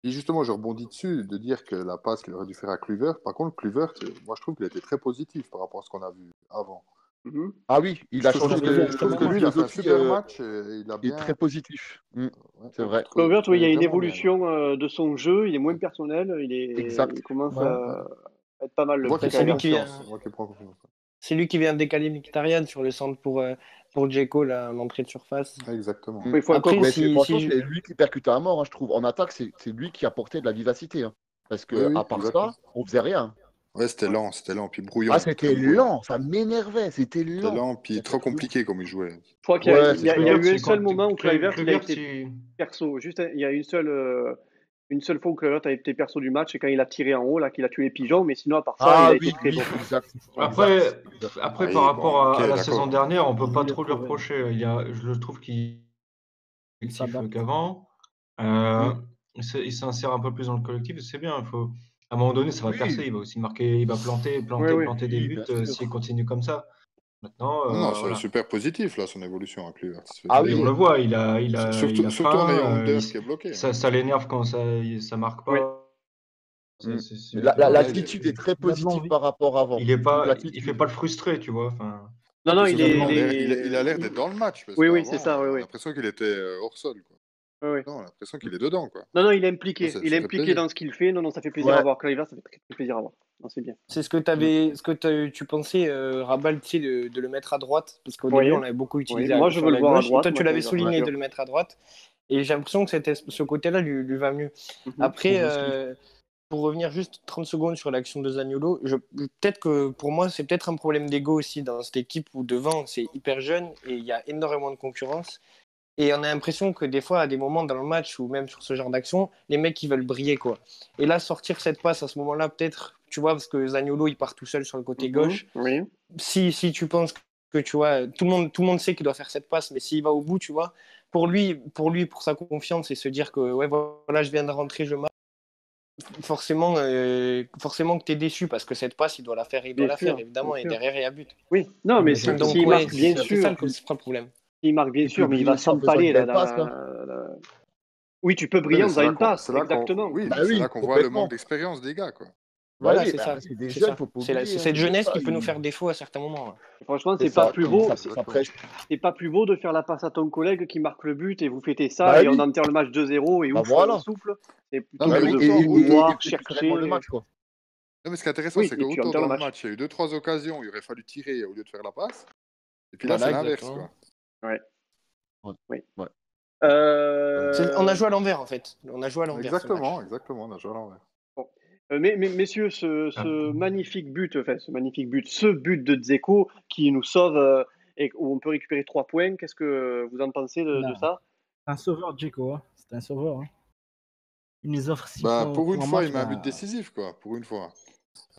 [SPEAKER 2] Et justement, je rebondis dessus, de dire que la passe qu'il aurait dû faire à Kluivert, par contre, Kluivert, moi je trouve qu'il a été très positif par rapport à ce qu'on a vu avant.
[SPEAKER 1] Mhm.
[SPEAKER 7] ah oui, il a
[SPEAKER 2] Je
[SPEAKER 7] changé
[SPEAKER 2] trouve
[SPEAKER 4] Kluivert,
[SPEAKER 7] je
[SPEAKER 2] je
[SPEAKER 4] très
[SPEAKER 7] trouve
[SPEAKER 2] trouve
[SPEAKER 4] bon
[SPEAKER 2] que
[SPEAKER 7] que
[SPEAKER 2] lui, il a fait un
[SPEAKER 7] philosophie,
[SPEAKER 2] super match et il a
[SPEAKER 7] il est
[SPEAKER 2] bien.
[SPEAKER 7] très positif. C'est
[SPEAKER 2] Ouais,
[SPEAKER 7] vrai.
[SPEAKER 1] Kluivert, oui, il y a une
[SPEAKER 2] vraiment bien,
[SPEAKER 1] évolution de son jeu. Il est moins personnel.
[SPEAKER 7] Exact.
[SPEAKER 1] Il commence
[SPEAKER 4] Ouais.
[SPEAKER 1] à être pas mal,
[SPEAKER 2] On
[SPEAKER 1] le
[SPEAKER 2] voit
[SPEAKER 1] petit
[SPEAKER 2] qu'il
[SPEAKER 3] c'est
[SPEAKER 2] prend
[SPEAKER 3] lui
[SPEAKER 1] Kluivert.
[SPEAKER 3] qui vient.
[SPEAKER 2] confiance. On voit qu'il prend confiance.
[SPEAKER 3] C'est lui qui vient décaler Mkhitaryan sur le centre pour Dzeko, là, l'entrée de surface.
[SPEAKER 2] Exactement.
[SPEAKER 1] Oui, il faut
[SPEAKER 3] Après,
[SPEAKER 7] Mais
[SPEAKER 3] si
[SPEAKER 7] franchement,
[SPEAKER 3] je-
[SPEAKER 7] c'est lui qui percutait à mort, hein, je trouve. En attaque, c'est lui qui apportait de la vivacité. Hein. Parce
[SPEAKER 2] Oui,
[SPEAKER 7] que
[SPEAKER 2] oui,
[SPEAKER 7] à part
[SPEAKER 2] exactement.
[SPEAKER 7] ça, on faisait rien.
[SPEAKER 2] Ouais, c'était lent, puis brouillon,
[SPEAKER 7] Ah,
[SPEAKER 2] très
[SPEAKER 7] c'était
[SPEAKER 2] brouillon.
[SPEAKER 7] lent, ça m'énervait, c'était
[SPEAKER 2] C'était
[SPEAKER 7] lent.
[SPEAKER 2] lent, puis trop compliqué comme il jouait.
[SPEAKER 1] Je crois qu'il
[SPEAKER 7] Ouais,
[SPEAKER 1] y
[SPEAKER 7] c'est
[SPEAKER 1] a,
[SPEAKER 7] ça.
[SPEAKER 1] il y a
[SPEAKER 6] Kluivert,
[SPEAKER 1] eu un
[SPEAKER 6] c'est
[SPEAKER 1] seul
[SPEAKER 6] quand
[SPEAKER 1] moment où Kluivert, il a
[SPEAKER 6] Kluivert,
[SPEAKER 1] été perso. Juste, il y a une seule fois où Kluivert a été perso du match, c'est quand il a tiré en haut, là, qu'il a tué les pigeons. Mais sinon, à part ça, il
[SPEAKER 7] Ah
[SPEAKER 1] a été
[SPEAKER 7] oui,
[SPEAKER 1] très
[SPEAKER 7] oui,
[SPEAKER 1] bon.
[SPEAKER 7] exact.
[SPEAKER 6] Après,
[SPEAKER 7] Exact.
[SPEAKER 6] après
[SPEAKER 2] Ah,
[SPEAKER 6] par
[SPEAKER 2] oui,
[SPEAKER 6] rapport
[SPEAKER 2] bon, ok,
[SPEAKER 6] à la
[SPEAKER 2] d'accord.
[SPEAKER 6] saison dernière, on peut
[SPEAKER 4] Il
[SPEAKER 6] pas
[SPEAKER 4] est
[SPEAKER 6] trop lui
[SPEAKER 4] prouvé.
[SPEAKER 6] reprocher. Je trouve qu'il est
[SPEAKER 4] Il
[SPEAKER 6] plus actif
[SPEAKER 4] s'adapte.
[SPEAKER 6] qu'avant.
[SPEAKER 7] Mm.
[SPEAKER 6] Il s'insère un peu plus dans le collectif, et c'est bien. À un moment donné, ça va percer.
[SPEAKER 7] Oui,
[SPEAKER 6] Il va aussi marquer, il va planter des
[SPEAKER 7] oui,
[SPEAKER 6] buts
[SPEAKER 7] bien sûr.
[SPEAKER 6] s'il continue comme ça. Maintenant,
[SPEAKER 2] Non, c'est
[SPEAKER 6] voilà.
[SPEAKER 2] super positif, là, son évolution avec Kluivert. Ça se fait
[SPEAKER 7] Ah
[SPEAKER 2] très
[SPEAKER 6] Et on
[SPEAKER 7] oui,
[SPEAKER 6] le
[SPEAKER 2] bien.
[SPEAKER 6] voit, il a
[SPEAKER 2] Surtout en ayant
[SPEAKER 6] faim.
[SPEAKER 2] Under qui est bloqué. Hein.
[SPEAKER 6] Ça l'énerve quand ça marque
[SPEAKER 1] Oui.
[SPEAKER 6] pas.
[SPEAKER 7] Mm.
[SPEAKER 6] C'est
[SPEAKER 2] Ouais,
[SPEAKER 7] L'attitude est très
[SPEAKER 4] Il a de
[SPEAKER 7] positive
[SPEAKER 4] l'envie.
[SPEAKER 7] par rapport à avant.
[SPEAKER 6] il est
[SPEAKER 7] Je trouve
[SPEAKER 6] pas, il fait
[SPEAKER 7] l'attitude.
[SPEAKER 6] pas le frustré, tu vois. Enfin,
[SPEAKER 1] Non,
[SPEAKER 2] Non,
[SPEAKER 1] non,
[SPEAKER 2] puis
[SPEAKER 1] il
[SPEAKER 2] surtout,
[SPEAKER 1] est.
[SPEAKER 2] il a l'air d'être dans le match, parce
[SPEAKER 1] Oui, oui, c'est
[SPEAKER 2] qu'avant,
[SPEAKER 1] ça, oui,
[SPEAKER 2] on a
[SPEAKER 1] oui.
[SPEAKER 2] l'impression qu'il était hors sol. Quoi.
[SPEAKER 1] Oui, oui.
[SPEAKER 2] Non, on a l'impression qu'il est dedans. Quoi.
[SPEAKER 1] Non, non, il est
[SPEAKER 2] Ça,
[SPEAKER 1] impliqué.
[SPEAKER 2] ça
[SPEAKER 1] Il est
[SPEAKER 2] fait
[SPEAKER 1] impliqué
[SPEAKER 2] plaisir.
[SPEAKER 1] dans ce qu'il fait. Non, non, ça fait plaisir à
[SPEAKER 7] Ouais.
[SPEAKER 1] voir. Kluivert, ça fait très, très plaisir à voir. Non, c'est bien.
[SPEAKER 3] c'est tu pensais, Rabal, tu sais, de le mettre à droite, parce qu'au
[SPEAKER 1] Oui.
[SPEAKER 3] début, on l'avait beaucoup
[SPEAKER 1] Oui,
[SPEAKER 3] utilisé
[SPEAKER 1] moi, je
[SPEAKER 3] sur
[SPEAKER 1] veux le
[SPEAKER 3] la
[SPEAKER 1] voir à
[SPEAKER 3] gauche, et
[SPEAKER 1] droite.
[SPEAKER 3] toi, tu
[SPEAKER 1] Moi,
[SPEAKER 3] l'avais
[SPEAKER 1] Kluivert,
[SPEAKER 3] souligné
[SPEAKER 1] bien
[SPEAKER 3] de
[SPEAKER 1] sûr.
[SPEAKER 3] le mettre à droite, et j'ai l'impression que ce côté-là lui va mieux.
[SPEAKER 1] Mhm.
[SPEAKER 3] Après,
[SPEAKER 4] On veut ce qu'il
[SPEAKER 3] pour revenir juste 30 secondes sur l'action de Zaniolo, peut-être que pour moi, c'est peut-être un problème d'ego aussi dans cette équipe où devant, c'est hyper jeune et il y a énormément de concurrence. Et on a l'impression que des fois, à des moments dans le match ou même sur ce genre d'action, les mecs, ils veulent briller, quoi. Et là, sortir cette passe à ce moment-là, peut-être tu vois, parce que Zaniolo, il part tout seul sur le côté gauche.
[SPEAKER 1] Oui.
[SPEAKER 3] Si tu penses que, tu vois, tout le monde sait qu'il doit faire cette passe, mais s'il va au bout, tu vois, pour sa confiance et se dire que, ouais, voilà, je viens de rentrer, je marque, forcément que tu es déçu parce que cette passe, il doit la faire, évidemment, et derrière, il y a but.
[SPEAKER 1] Oui, non, mais
[SPEAKER 3] Donc,
[SPEAKER 1] s'il marque, bien
[SPEAKER 3] c'est
[SPEAKER 1] sûr.
[SPEAKER 3] ça le problème.
[SPEAKER 1] Il marque, bien
[SPEAKER 7] Il
[SPEAKER 1] sûr,
[SPEAKER 7] peut
[SPEAKER 1] mais il
[SPEAKER 7] briller
[SPEAKER 1] va
[SPEAKER 7] aussi en faisant
[SPEAKER 1] s'empaler
[SPEAKER 7] une
[SPEAKER 1] là.
[SPEAKER 7] belle passe,
[SPEAKER 1] Oui, tu peux briller en faisant une passe, exactement.
[SPEAKER 2] Oui,
[SPEAKER 7] Bah
[SPEAKER 2] mais c'est
[SPEAKER 7] oui,
[SPEAKER 2] là qu'on voit le
[SPEAKER 7] complètement.
[SPEAKER 2] manque d'expérience des gars, quoi.
[SPEAKER 3] Voilà,
[SPEAKER 7] oui,
[SPEAKER 3] c'est ça.
[SPEAKER 7] c'est des
[SPEAKER 3] C'est
[SPEAKER 7] jeunes,
[SPEAKER 3] ça.
[SPEAKER 7] faut pas
[SPEAKER 3] C'est
[SPEAKER 7] oublier.
[SPEAKER 3] cette jeunesse qui peut nous
[SPEAKER 7] Ils-
[SPEAKER 3] faire défaut à certains moments.
[SPEAKER 1] Franchement,
[SPEAKER 7] C'est
[SPEAKER 1] c'est pas
[SPEAKER 7] ça,
[SPEAKER 1] plus beau.
[SPEAKER 7] ça prêche.
[SPEAKER 1] C'est pas plus beau de faire la passe à ton collègue qui marque le but et vous fêtez ça
[SPEAKER 7] Bah
[SPEAKER 1] et on
[SPEAKER 7] oui,
[SPEAKER 1] enterre le match 2-0 et
[SPEAKER 7] bah
[SPEAKER 1] ouf, on
[SPEAKER 7] voilà.
[SPEAKER 1] souffle. C'est
[SPEAKER 2] Non,
[SPEAKER 1] plutôt
[SPEAKER 2] mais
[SPEAKER 1] que
[SPEAKER 7] Bah oui,
[SPEAKER 1] de
[SPEAKER 2] autant,
[SPEAKER 1] vouloir
[SPEAKER 7] et fais vraiment le
[SPEAKER 1] chercher.
[SPEAKER 7] match, quoi.
[SPEAKER 2] Non, mais ce qui est intéressant,
[SPEAKER 1] Oui,
[SPEAKER 2] c'est
[SPEAKER 1] et tu
[SPEAKER 2] qu'autant
[SPEAKER 1] enterres le
[SPEAKER 2] dans le
[SPEAKER 1] match.
[SPEAKER 2] match, il y a eu 2-3 occasions où il aurait fallu tirer au lieu de faire la passe. Et puis là,
[SPEAKER 3] Voilà,
[SPEAKER 2] c'est l'inverse,
[SPEAKER 3] exactement.
[SPEAKER 2] quoi.
[SPEAKER 1] Ouais.
[SPEAKER 7] Ouais.
[SPEAKER 1] Oui.
[SPEAKER 7] Ouais.
[SPEAKER 3] On a joué à l'envers, en fait. On a joué à l'envers.
[SPEAKER 2] Exactement, on a joué à l'envers.
[SPEAKER 1] Bon. Mais messieurs, ce magnifique but, ce but de Dzeko qui nous sauve et où on peut récupérer 3 points, qu'est-ce que vous en pensez de
[SPEAKER 4] Non.
[SPEAKER 1] ça?
[SPEAKER 4] C'est un sauveur, Dzeko. Hein. C'est un sauveur. Hein. Il nous offre 6
[SPEAKER 2] Bah,
[SPEAKER 4] points
[SPEAKER 2] pour une
[SPEAKER 4] en
[SPEAKER 2] fois,
[SPEAKER 4] match.
[SPEAKER 2] il met un but décisif, quoi. Pour une fois.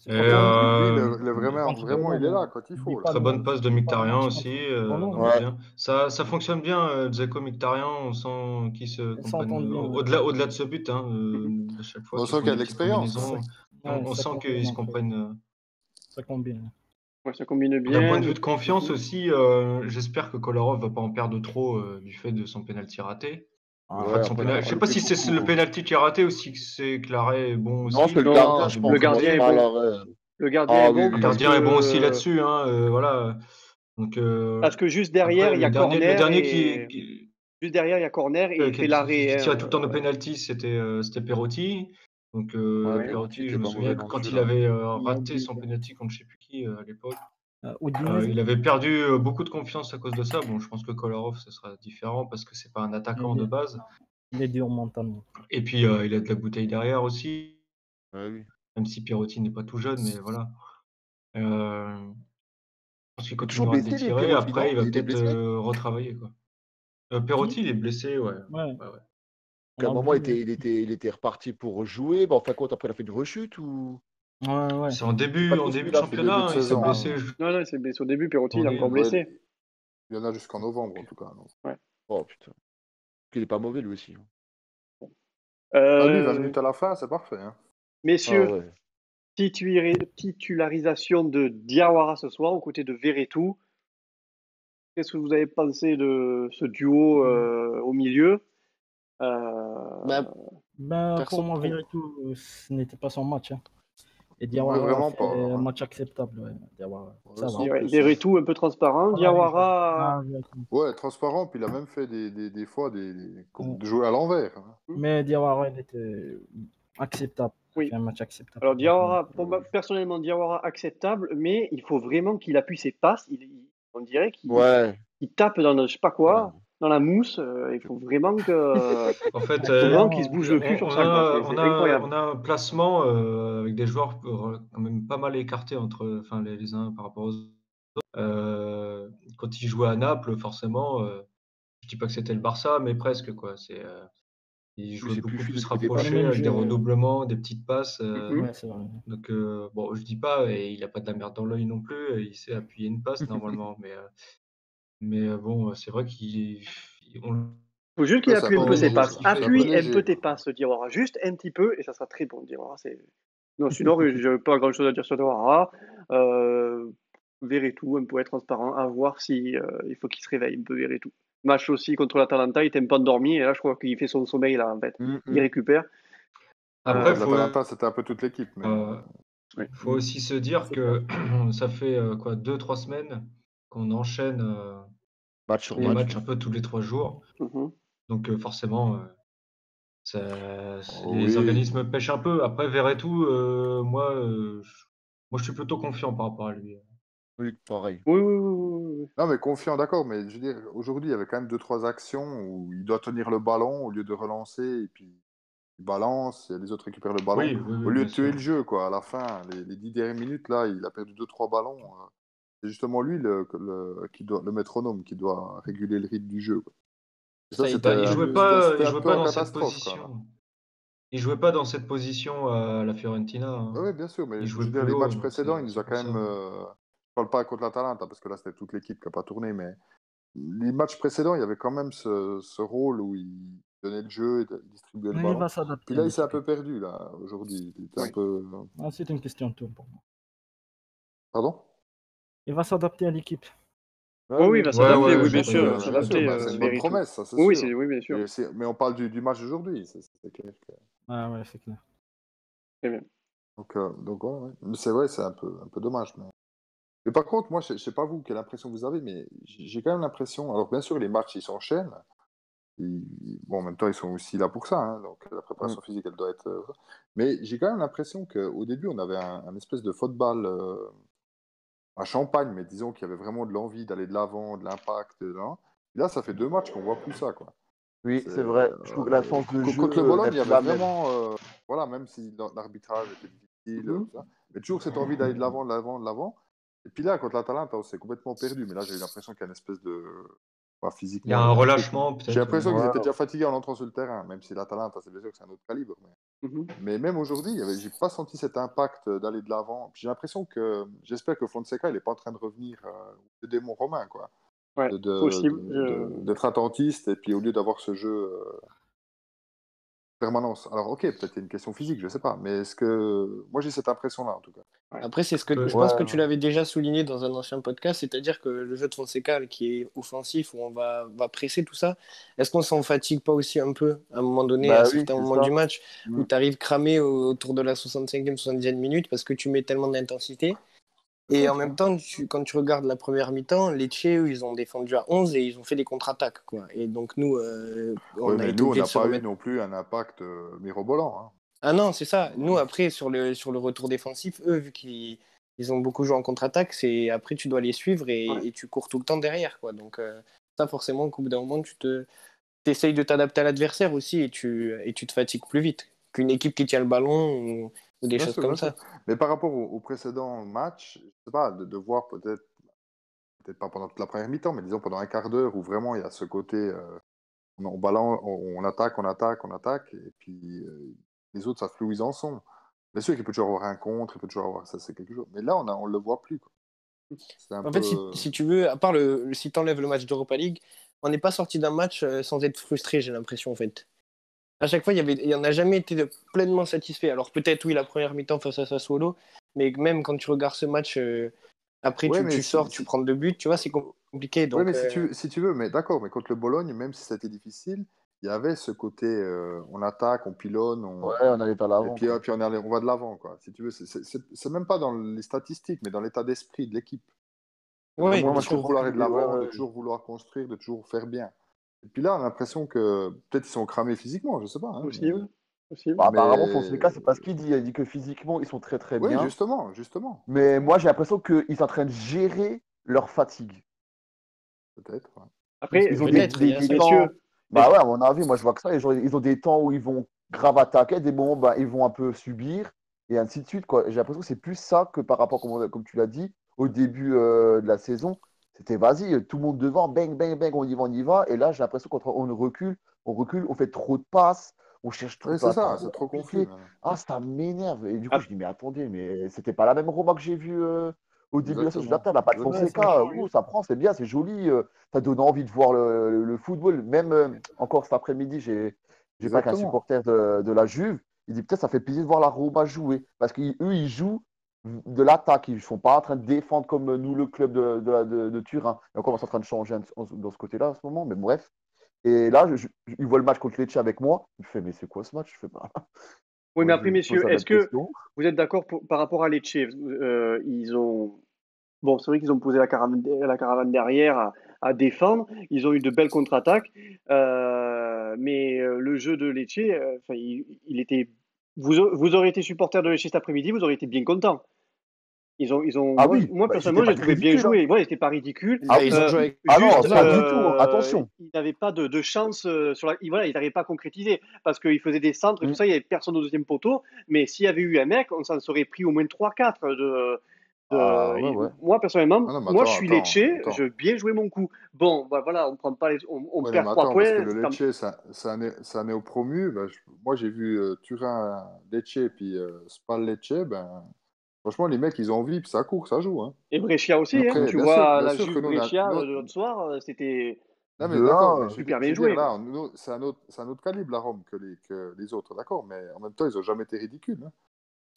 [SPEAKER 4] C'est
[SPEAKER 6] Et,
[SPEAKER 4] pas pour
[SPEAKER 2] Lui,
[SPEAKER 6] euh,
[SPEAKER 2] il est vraiment, il est là quand il faut. là.
[SPEAKER 6] Très bonne passe de Mkhitaryan aussi. Donc
[SPEAKER 7] Ouais.
[SPEAKER 6] bien. Ça fonctionne bien, Dzeko Mkhitaryan. On sent qu'ils se
[SPEAKER 4] Ils s'entendent
[SPEAKER 6] comprennent.
[SPEAKER 4] bien, ouais.
[SPEAKER 6] Au-delà de ce but, à chaque fois
[SPEAKER 2] On
[SPEAKER 6] qu'ils
[SPEAKER 2] sent
[SPEAKER 6] font
[SPEAKER 2] qu'il y a
[SPEAKER 6] des
[SPEAKER 2] de
[SPEAKER 6] petites
[SPEAKER 2] l'expérience,
[SPEAKER 6] combinaisons,
[SPEAKER 4] Ouais,
[SPEAKER 6] on
[SPEAKER 4] ça
[SPEAKER 6] sent
[SPEAKER 4] combine
[SPEAKER 6] qu'ils se
[SPEAKER 4] entre eux.
[SPEAKER 6] comprennent.
[SPEAKER 4] Ça combine.
[SPEAKER 1] Ouais, ça combine
[SPEAKER 6] D'un
[SPEAKER 1] bien.
[SPEAKER 6] point de vue de confiance aussi, j'espère que Kolarov va pas en perdre trop du fait de son penalty raté.
[SPEAKER 4] Ah,
[SPEAKER 6] Enfin, de son
[SPEAKER 7] après,
[SPEAKER 6] pénal- Je sais pas si c'est le penalty qui est raté ou si c'est que l'arrêt est bon
[SPEAKER 7] Non,
[SPEAKER 6] aussi.
[SPEAKER 7] c'est le
[SPEAKER 1] Non,
[SPEAKER 7] gardien, je pense.
[SPEAKER 1] le gardien est
[SPEAKER 7] Moi,
[SPEAKER 1] bon.
[SPEAKER 7] alors,
[SPEAKER 1] Le gardien
[SPEAKER 7] Ah
[SPEAKER 1] est
[SPEAKER 7] oui,
[SPEAKER 1] bon
[SPEAKER 7] oui,
[SPEAKER 6] Le
[SPEAKER 1] parce
[SPEAKER 6] gardien est bon aussi
[SPEAKER 1] que
[SPEAKER 6] là-dessus, voilà. Donc,
[SPEAKER 1] juste derrière
[SPEAKER 6] après,
[SPEAKER 1] il y a
[SPEAKER 6] le
[SPEAKER 1] corner
[SPEAKER 6] dernier
[SPEAKER 1] et juste derrière il y a corner et il fait
[SPEAKER 6] qui
[SPEAKER 1] l'arrêt.
[SPEAKER 6] tirait tout le temps de penalty, c'était Perotti. Donc,
[SPEAKER 7] ouais,
[SPEAKER 6] Perotti, je
[SPEAKER 7] était
[SPEAKER 6] me
[SPEAKER 7] pas mauvais
[SPEAKER 6] souviens que
[SPEAKER 7] non
[SPEAKER 6] quand
[SPEAKER 7] plus,
[SPEAKER 6] il
[SPEAKER 7] là.
[SPEAKER 6] avait
[SPEAKER 4] il
[SPEAKER 6] raté
[SPEAKER 4] a
[SPEAKER 6] son penalty contre je sais plus qui à l'époque,
[SPEAKER 4] Udinese,
[SPEAKER 6] il avait perdu beaucoup de confiance à cause de ça. Bon, je pense que Kolarov, ce sera différent parce que c'est pas un attaquant de base.
[SPEAKER 4] il est dur mentalement.
[SPEAKER 6] Et puis, il a de la bouteille derrière aussi,
[SPEAKER 7] Ouais, oui.
[SPEAKER 6] même si Perotti n'est pas tout jeune, mais voilà. Je pense qu'il
[SPEAKER 7] Il est toujours
[SPEAKER 6] continuera de les
[SPEAKER 7] blessé, les
[SPEAKER 6] tirer.
[SPEAKER 7] Perotti,
[SPEAKER 6] Après,
[SPEAKER 7] non?
[SPEAKER 6] il va
[SPEAKER 7] Il était
[SPEAKER 6] peut-être
[SPEAKER 7] blessé?
[SPEAKER 6] retravailler, quoi. Perotti, il est blessé, ouais.
[SPEAKER 4] Ouais.
[SPEAKER 7] À un moment, il était reparti pour jouer. Bon, en fin de compte, après, il a fait une rechute ou.
[SPEAKER 4] Ouais.
[SPEAKER 6] C'est en
[SPEAKER 7] J'ai
[SPEAKER 6] début
[SPEAKER 7] pas trop
[SPEAKER 6] de
[SPEAKER 7] suivi, là.
[SPEAKER 6] championnat,
[SPEAKER 2] début de
[SPEAKER 6] il s'est
[SPEAKER 2] saison,
[SPEAKER 6] blessé.
[SPEAKER 1] Non, il s'est blessé au début. Perotti il est encore
[SPEAKER 6] Janvier,
[SPEAKER 1] blessé.
[SPEAKER 2] Il y en a jusqu'en novembre, en tout cas. donc.
[SPEAKER 7] Oh putain. Il est pas mauvais, lui aussi.
[SPEAKER 2] Lui, 20 minutes à la fin, c'est parfait. Hein.
[SPEAKER 7] Ah
[SPEAKER 1] Messieurs,
[SPEAKER 7] ouais.
[SPEAKER 1] titularisation de Diawara ce soir aux côtés de Verretou. Qu'est-ce que vous avez pensé de ce duo au milieu?
[SPEAKER 4] Pour moi, Verretou, ce n'était pas son match. Hein. Et
[SPEAKER 2] Ouais,
[SPEAKER 4] Diawara a
[SPEAKER 2] vraiment
[SPEAKER 4] fait
[SPEAKER 2] pas.
[SPEAKER 4] un
[SPEAKER 2] Ouais.
[SPEAKER 4] match acceptable. Ouais. Diawara, ça va.
[SPEAKER 1] Verretou un peu transparent. Diawara.
[SPEAKER 2] Ouais, transparent, puis il a même fait des fois comme de jouer à l'envers. Hein.
[SPEAKER 4] Mais Diawara, il était acceptable.
[SPEAKER 1] Oui.
[SPEAKER 4] Il fait un match acceptable.
[SPEAKER 1] Alors Diawara, personnellement, Diawara acceptable, mais il faut vraiment qu'il appuie ses passes. On dirait qu'il tape dans je sais pas quoi, dans la mousse. Il faut vraiment que.
[SPEAKER 6] En fait,
[SPEAKER 1] qu'il se bouge le cul sur ça.
[SPEAKER 6] On a un placement avec des joueurs quand même pas mal écartés entre les uns par rapport aux autres. Quand il jouait à Naples, forcément, je dis pas que c'était le Barça, mais presque, quoi. Il jouait
[SPEAKER 7] c'est
[SPEAKER 6] beaucoup
[SPEAKER 7] plus
[SPEAKER 6] plus
[SPEAKER 7] côté
[SPEAKER 6] rapproché, avec des
[SPEAKER 4] jeu.
[SPEAKER 6] redoublements, des petites passes.
[SPEAKER 4] Ouais, c'est vrai.
[SPEAKER 6] Donc, bon, je dis pas, et il a pas de la merde dans l'œil non plus, il sait appuyer une passe normalement, mais bon, c'est vrai qu'il
[SPEAKER 1] Faut juste qu'il appuie un peu ses passes. Appuie un peu tes
[SPEAKER 2] quoi.
[SPEAKER 1] passes, Diawara. Juste un petit peu, et ça sera très bon, Diawara. Non, sinon, je n'ai pas grand chose à dire sur Diawara. Verretou, un peu transparent, à voir si il faut qu'il se réveille un peu, Verretou. Match aussi contre l'Atalanta, il était un peu endormi, et là, je crois qu'il fait son sommeil, là, en fait. Il récupère.
[SPEAKER 6] Après,
[SPEAKER 2] l'Atalanta, c'était un peu toute l'équipe. Mais...
[SPEAKER 6] faut aussi se dire que ça fait 2-3 semaines qu'on enchaîne
[SPEAKER 7] Match sur
[SPEAKER 6] les
[SPEAKER 7] match.
[SPEAKER 6] matchs un peu tous les 3 jours. Donc forcément, les organismes pêchent un peu. Après, Verretou, moi, je suis plutôt confiant par rapport à lui.
[SPEAKER 7] Oui, pareil.
[SPEAKER 1] Oui.
[SPEAKER 2] Non, mais confiant, d'accord, mais je veux dire, aujourd'hui, il y avait quand même 2-3 actions où il doit tenir le ballon au lieu de relancer, et puis il balance, et les autres récupèrent le ballon. Au lieu de tuer le jeu, quoi. À la fin, les 10 dernières minutes, là, il a perdu 2-3 ballons. C'est justement lui le métronome qui doit réguler le rythme du jeu. Quoi.
[SPEAKER 6] Il jouait pas dans cette position. Il jouait pas dans cette position à la Fiorentina.
[SPEAKER 2] Oui,
[SPEAKER 6] Hein.
[SPEAKER 2] bien sûr, mais
[SPEAKER 6] Il
[SPEAKER 2] je
[SPEAKER 6] jouait
[SPEAKER 2] veux dire,
[SPEAKER 6] plus
[SPEAKER 2] les
[SPEAKER 6] haut,
[SPEAKER 2] matchs
[SPEAKER 6] donc
[SPEAKER 2] précédents, il
[SPEAKER 6] c'est
[SPEAKER 2] nous
[SPEAKER 6] c'est
[SPEAKER 2] a
[SPEAKER 6] pour
[SPEAKER 2] quand
[SPEAKER 6] ça.
[SPEAKER 2] même. Je parle pas contre l'Atalanta parce que là, c'était toute l'équipe qui n'a pas tourné, mais les matchs précédents, il y avait quand même ce rôle où il donnait le jeu, il distribuait le
[SPEAKER 4] Mais il
[SPEAKER 2] ballon.
[SPEAKER 4] va
[SPEAKER 2] Puis
[SPEAKER 4] s'adapter à
[SPEAKER 2] là, il s'est un
[SPEAKER 4] l'équipe.
[SPEAKER 2] peu perdu, là, aujourd'hui. Il était un
[SPEAKER 1] Oui.
[SPEAKER 2] peu.
[SPEAKER 4] Ah, c'est une question de tour pour moi.
[SPEAKER 2] Pardon?
[SPEAKER 4] Il va s'adapter à l'équipe.
[SPEAKER 1] Oui, oui, il va
[SPEAKER 6] Ouais,
[SPEAKER 1] s'adapter,
[SPEAKER 6] ouais,
[SPEAKER 1] oui,
[SPEAKER 6] je
[SPEAKER 1] bien
[SPEAKER 6] pense
[SPEAKER 1] sûr,
[SPEAKER 6] que
[SPEAKER 2] bien sûr,
[SPEAKER 1] s'adapter,
[SPEAKER 2] bah, c'est une bonne
[SPEAKER 1] Veretout.
[SPEAKER 2] promesse, ça, c'est
[SPEAKER 1] Oui,
[SPEAKER 2] sûr.
[SPEAKER 1] oui, bien sûr.
[SPEAKER 2] Mais on parle du match d'aujourd'hui, c'est clair.
[SPEAKER 4] Ah ouais, c'est clair.
[SPEAKER 1] Très bien.
[SPEAKER 2] Donc ouais, ouais. Mais c'est vrai, c'est un peu dommage. Mais par contre, moi, je sais pas vous, quelle impression vous avez, mais j'ai quand même l'impression. Alors, bien sûr, les matchs, ils s'enchaînent. Bon, en même temps, ils sont aussi là pour ça. Hein, donc, la préparation physique, elle doit être. Mais j'ai quand même l'impression qu'au début, on avait un espèce de football à Champagne, mais disons qu'il y avait vraiment de l'envie d'aller de l'avant, de l'impact. Là, ça fait 2 matchs qu'on voit plus ça, quoi.
[SPEAKER 7] Oui,
[SPEAKER 2] C'est,
[SPEAKER 7] c'est vrai. Je trouve que la sens de
[SPEAKER 2] contre le
[SPEAKER 7] jeu
[SPEAKER 2] Bologne,
[SPEAKER 7] n'est
[SPEAKER 2] il y
[SPEAKER 7] plus
[SPEAKER 2] avait
[SPEAKER 7] la même.
[SPEAKER 2] vraiment, voilà, même si l'arbitrage était difficile,
[SPEAKER 1] Mhm.
[SPEAKER 2] tout ça, mais toujours cette envie d'aller de l'avant, de l'avant, de l'avant. Et puis là, contre l'Atalanta, on s'est complètement perdu. Mais là, j'ai eu l'impression qu'il y a une espèce de,
[SPEAKER 6] Il y a
[SPEAKER 2] physiquement,
[SPEAKER 6] un
[SPEAKER 2] il y a un truc.
[SPEAKER 6] relâchement,
[SPEAKER 2] J'ai
[SPEAKER 6] peut-être.
[SPEAKER 2] l'impression qu'ils
[SPEAKER 7] Ouais.
[SPEAKER 2] étaient déjà fatigués en entrant sur le terrain, même si l'Atalanta, c'est bien sûr que c'est un autre calibre.
[SPEAKER 1] Mhm.
[SPEAKER 2] Mais même aujourd'hui, j'ai pas senti cet impact d'aller de l'avant. Puis j'ai l'impression que, j'espère que Fonseca, il est pas en train de revenir le démon romain, quoi.
[SPEAKER 1] Ouais, possible.
[SPEAKER 2] D'être attentiste, et puis au lieu d'avoir ce jeu permanence. Alors, ok, peut-être qu'il y a une question physique, je sais pas, mais est-ce que. Moi, j'ai cette impression-là, en tout cas.
[SPEAKER 3] Après, c'est ce que
[SPEAKER 6] Ouais.
[SPEAKER 3] je pense que tu l'avais déjà souligné dans un ancien podcast, c'est-à-dire que le jeu de Fonseca qui est offensif, où on va presser tout ça, est-ce qu'on s'en fatigue pas aussi un peu à un moment donné, à
[SPEAKER 7] Bah oui,
[SPEAKER 3] certains
[SPEAKER 7] c'est
[SPEAKER 3] moments
[SPEAKER 7] ça.
[SPEAKER 3] du match, où
[SPEAKER 7] Mm.
[SPEAKER 3] tu arrives cramé autour de la 65e, 70e minute parce que tu mets tellement d'intensité. Et en même temps, quand tu regardes la première mi-temps, Lecce, eux, ils ont défendu à 11 et ils ont fait des contre-attaques, quoi. Et donc nous,
[SPEAKER 2] Oui,
[SPEAKER 3] on a
[SPEAKER 2] mais
[SPEAKER 3] été
[SPEAKER 2] nous, on
[SPEAKER 3] obligé
[SPEAKER 2] n'a
[SPEAKER 3] de se
[SPEAKER 2] pas eu
[SPEAKER 3] remettre.
[SPEAKER 2] non plus un impact mirobolant. Hein.
[SPEAKER 3] Ah non, c'est ça. Nous, après, sur le retour défensif, eux, vu qu'ils ont beaucoup joué en contre-attaque, c'est après, tu dois les suivre et tu cours tout le temps derrière, quoi. Donc, ça, forcément, au bout d'un moment, t'essayes de t'adapter à l'adversaire aussi et tu te fatigues plus vite qu'une équipe qui tient le ballon ou des
[SPEAKER 2] Bien
[SPEAKER 3] choses
[SPEAKER 2] sûr,
[SPEAKER 3] comme
[SPEAKER 2] bien sûr.
[SPEAKER 3] ça.
[SPEAKER 2] Mais par rapport au précédent match, je sais pas, de voir peut-être pas pendant toute la première mi-temps, mais disons pendant un quart d'heure où vraiment il y a ce côté, on balance, on attaque, et puis les autres savent plus où ils en sont. Bien sûr qu'il peut toujours avoir un contre, il peut toujours avoir ça, c'est quelque chose. Mais là, on le voit plus, quoi. C'est un
[SPEAKER 3] En
[SPEAKER 2] peu.
[SPEAKER 3] fait, si tu veux, à part si tu enlèves le match d'Europa League, on n'est pas sorti d'un match sans être frustré, j'ai l'impression, en fait. À chaque fois, il y en a jamais été pleinement satisfait. Alors peut-être, oui, la première mi-temps face à Sassuolo, mais même quand tu regardes ce match, après
[SPEAKER 2] Ouais, mais
[SPEAKER 3] tu sors, tu prends 2 buts, tu vois, c'est compliqué.
[SPEAKER 2] Ouais,
[SPEAKER 3] Donc,
[SPEAKER 2] mais si tu veux, mais d'accord, mais contre le Bologne, même si ça a été difficile, il y avait ce côté, on attaque, on pilonne,
[SPEAKER 7] Ouais, on allait vers
[SPEAKER 2] et
[SPEAKER 7] l'avant,
[SPEAKER 2] puis,
[SPEAKER 7] quoi.
[SPEAKER 2] puis on va de l'avant, quoi. Si tu veux, c'est même pas dans les statistiques, mais dans l'état d'esprit de l'équipe. C'est
[SPEAKER 3] ouais,
[SPEAKER 2] vraiment
[SPEAKER 3] bien
[SPEAKER 2] de
[SPEAKER 7] Moi,
[SPEAKER 3] sûr.
[SPEAKER 2] toujours vouloir aller de l'avant, de
[SPEAKER 7] ouais.
[SPEAKER 2] toujours vouloir construire, de toujours faire bien. Et puis là, on a l'impression que peut-être ils sont cramés physiquement, je sais pas, hein,
[SPEAKER 1] Possible. Possible.
[SPEAKER 7] Bah, apparemment,
[SPEAKER 2] mais
[SPEAKER 7] Fonseca, c'est pas ce qu'il dit. Il dit que physiquement, ils sont très très
[SPEAKER 2] oui,
[SPEAKER 7] bien.
[SPEAKER 2] justement.
[SPEAKER 7] Mais moi, j'ai l'impression qu'ils sont en train de gérer leur fatigue.
[SPEAKER 2] Peut-être. Ouais.
[SPEAKER 1] Après,
[SPEAKER 7] Ils ont
[SPEAKER 3] Peut-être, il y a
[SPEAKER 7] des
[SPEAKER 3] ça aussi.
[SPEAKER 7] temps.
[SPEAKER 1] messieurs,
[SPEAKER 7] Bah ouais, à mon avis, moi je vois que ça. Ils ont des temps où ils vont grave attaquer, des moments bah, ils vont un peu subir, et ainsi de suite, quoi. J'ai l'impression que c'est plus ça que par rapport, comme tu l'as dit, au début de la saison. C'était vas-y, tout le monde devant, bang, bang, bang, on y va, on y va. Et là, j'ai l'impression qu'on recule, on fait trop de passes, on cherche tout
[SPEAKER 2] Oui, c'est
[SPEAKER 7] à
[SPEAKER 2] ça,
[SPEAKER 7] trop
[SPEAKER 2] c'est trop confus.
[SPEAKER 7] compliqué. Ah, ça m'énerve. Et du coup,
[SPEAKER 1] ah,
[SPEAKER 7] je dis, mais attendez, mais c'était pas la même Roma que j'ai vue au début de la saison. Je dis,
[SPEAKER 2] Exactement.
[SPEAKER 7] attends, la pas de
[SPEAKER 2] Exactement.
[SPEAKER 4] Ouais, ça a
[SPEAKER 7] Fonseca,
[SPEAKER 4] changé.
[SPEAKER 7] ça prend, c'est bien, c'est joli. Ça donne envie de voir le football. Même encore cet après-midi, j'ai pas qu'un
[SPEAKER 2] Exactement.
[SPEAKER 7] supporter de la Juve. Il dit peut-être ça fait plaisir de voir la Roma jouer. Parce qu'eux, ils jouent de l'attaque. Ils ne sont pas en train de défendre comme nous, le club de Turin. Et encore, on est en train de changer dans ce côté-là en ce moment. Mais bref. Et là, il voit le match contre Lecce avec moi. Il fait, mais c'est quoi ce match? Je fais pas.
[SPEAKER 1] oui, mais
[SPEAKER 7] Moi, je
[SPEAKER 1] après,
[SPEAKER 7] lui pose
[SPEAKER 1] messieurs,
[SPEAKER 7] la
[SPEAKER 1] est-ce
[SPEAKER 7] même
[SPEAKER 1] que
[SPEAKER 7] question.
[SPEAKER 1] vous êtes d'accord par rapport à Lecce? Ils ont. Bon, c'est vrai qu'ils ont posé la caravane derrière à défendre. Ils ont eu de belles contre-attaques. Mais le jeu de Lecce, enfin, il était. Vous auriez été supporter de Lecce cet après-midi, vous auriez été bien content.
[SPEAKER 7] Ah oui,
[SPEAKER 1] Moi
[SPEAKER 7] bah, ils n'étaient
[SPEAKER 1] personnellement,
[SPEAKER 7] pas
[SPEAKER 1] j'ai trouvé bien
[SPEAKER 7] ridicules. Hein.
[SPEAKER 1] joué. Voilà, c'était pas ridicule.
[SPEAKER 7] Ah
[SPEAKER 3] Bah, ils ont
[SPEAKER 7] oui.
[SPEAKER 3] joué avec.
[SPEAKER 7] Ah non,
[SPEAKER 1] Juste,
[SPEAKER 7] pas du tout. Hein. Attention.
[SPEAKER 1] ils n'avaient pas de chance sur la. Voilà, ils n'arrivaient pas à concrétiser parce qu'ils faisaient des centres et tout
[SPEAKER 7] Mm.
[SPEAKER 1] ça. Il n'y avait personne au deuxième poteau. Mais s'il y avait eu un mec, on s'en serait pris au moins 3-4 de. Moi, personnellement,
[SPEAKER 2] Ah non, mais
[SPEAKER 1] moi, je
[SPEAKER 2] attends,
[SPEAKER 1] suis
[SPEAKER 2] attends,
[SPEAKER 1] Lecce,
[SPEAKER 2] attends.
[SPEAKER 1] je veux bien jouer mon coup. Bon, bah voilà, on prend pas on
[SPEAKER 2] Ouais,
[SPEAKER 1] perd
[SPEAKER 2] mais
[SPEAKER 1] 3
[SPEAKER 2] attends, parce que
[SPEAKER 1] points.
[SPEAKER 2] le Lecce, c'est un néo-promu. Ben, moi, j'ai vu Turin-Lecce, puis Spal-Lecce. Ben, franchement, les mecs, ils ont envie, puis ça court, ça joue. Hein.
[SPEAKER 1] Et Brescia aussi, hein.
[SPEAKER 2] Après,
[SPEAKER 1] Tu vois,
[SPEAKER 2] bien
[SPEAKER 1] la
[SPEAKER 2] sûr que
[SPEAKER 1] Juve
[SPEAKER 2] nous, on a,
[SPEAKER 1] Brescia
[SPEAKER 2] nous-
[SPEAKER 1] l'autre soir, c'était
[SPEAKER 2] non, mais d'accord, mais
[SPEAKER 7] 2-1.
[SPEAKER 2] je
[SPEAKER 1] super bien
[SPEAKER 2] veux dire,
[SPEAKER 1] joué, quoi.
[SPEAKER 2] là, c'est un autre calibre, la Rome, que les autres, d'accord, mais en même temps, ils n'ont jamais été ridicules. Hein.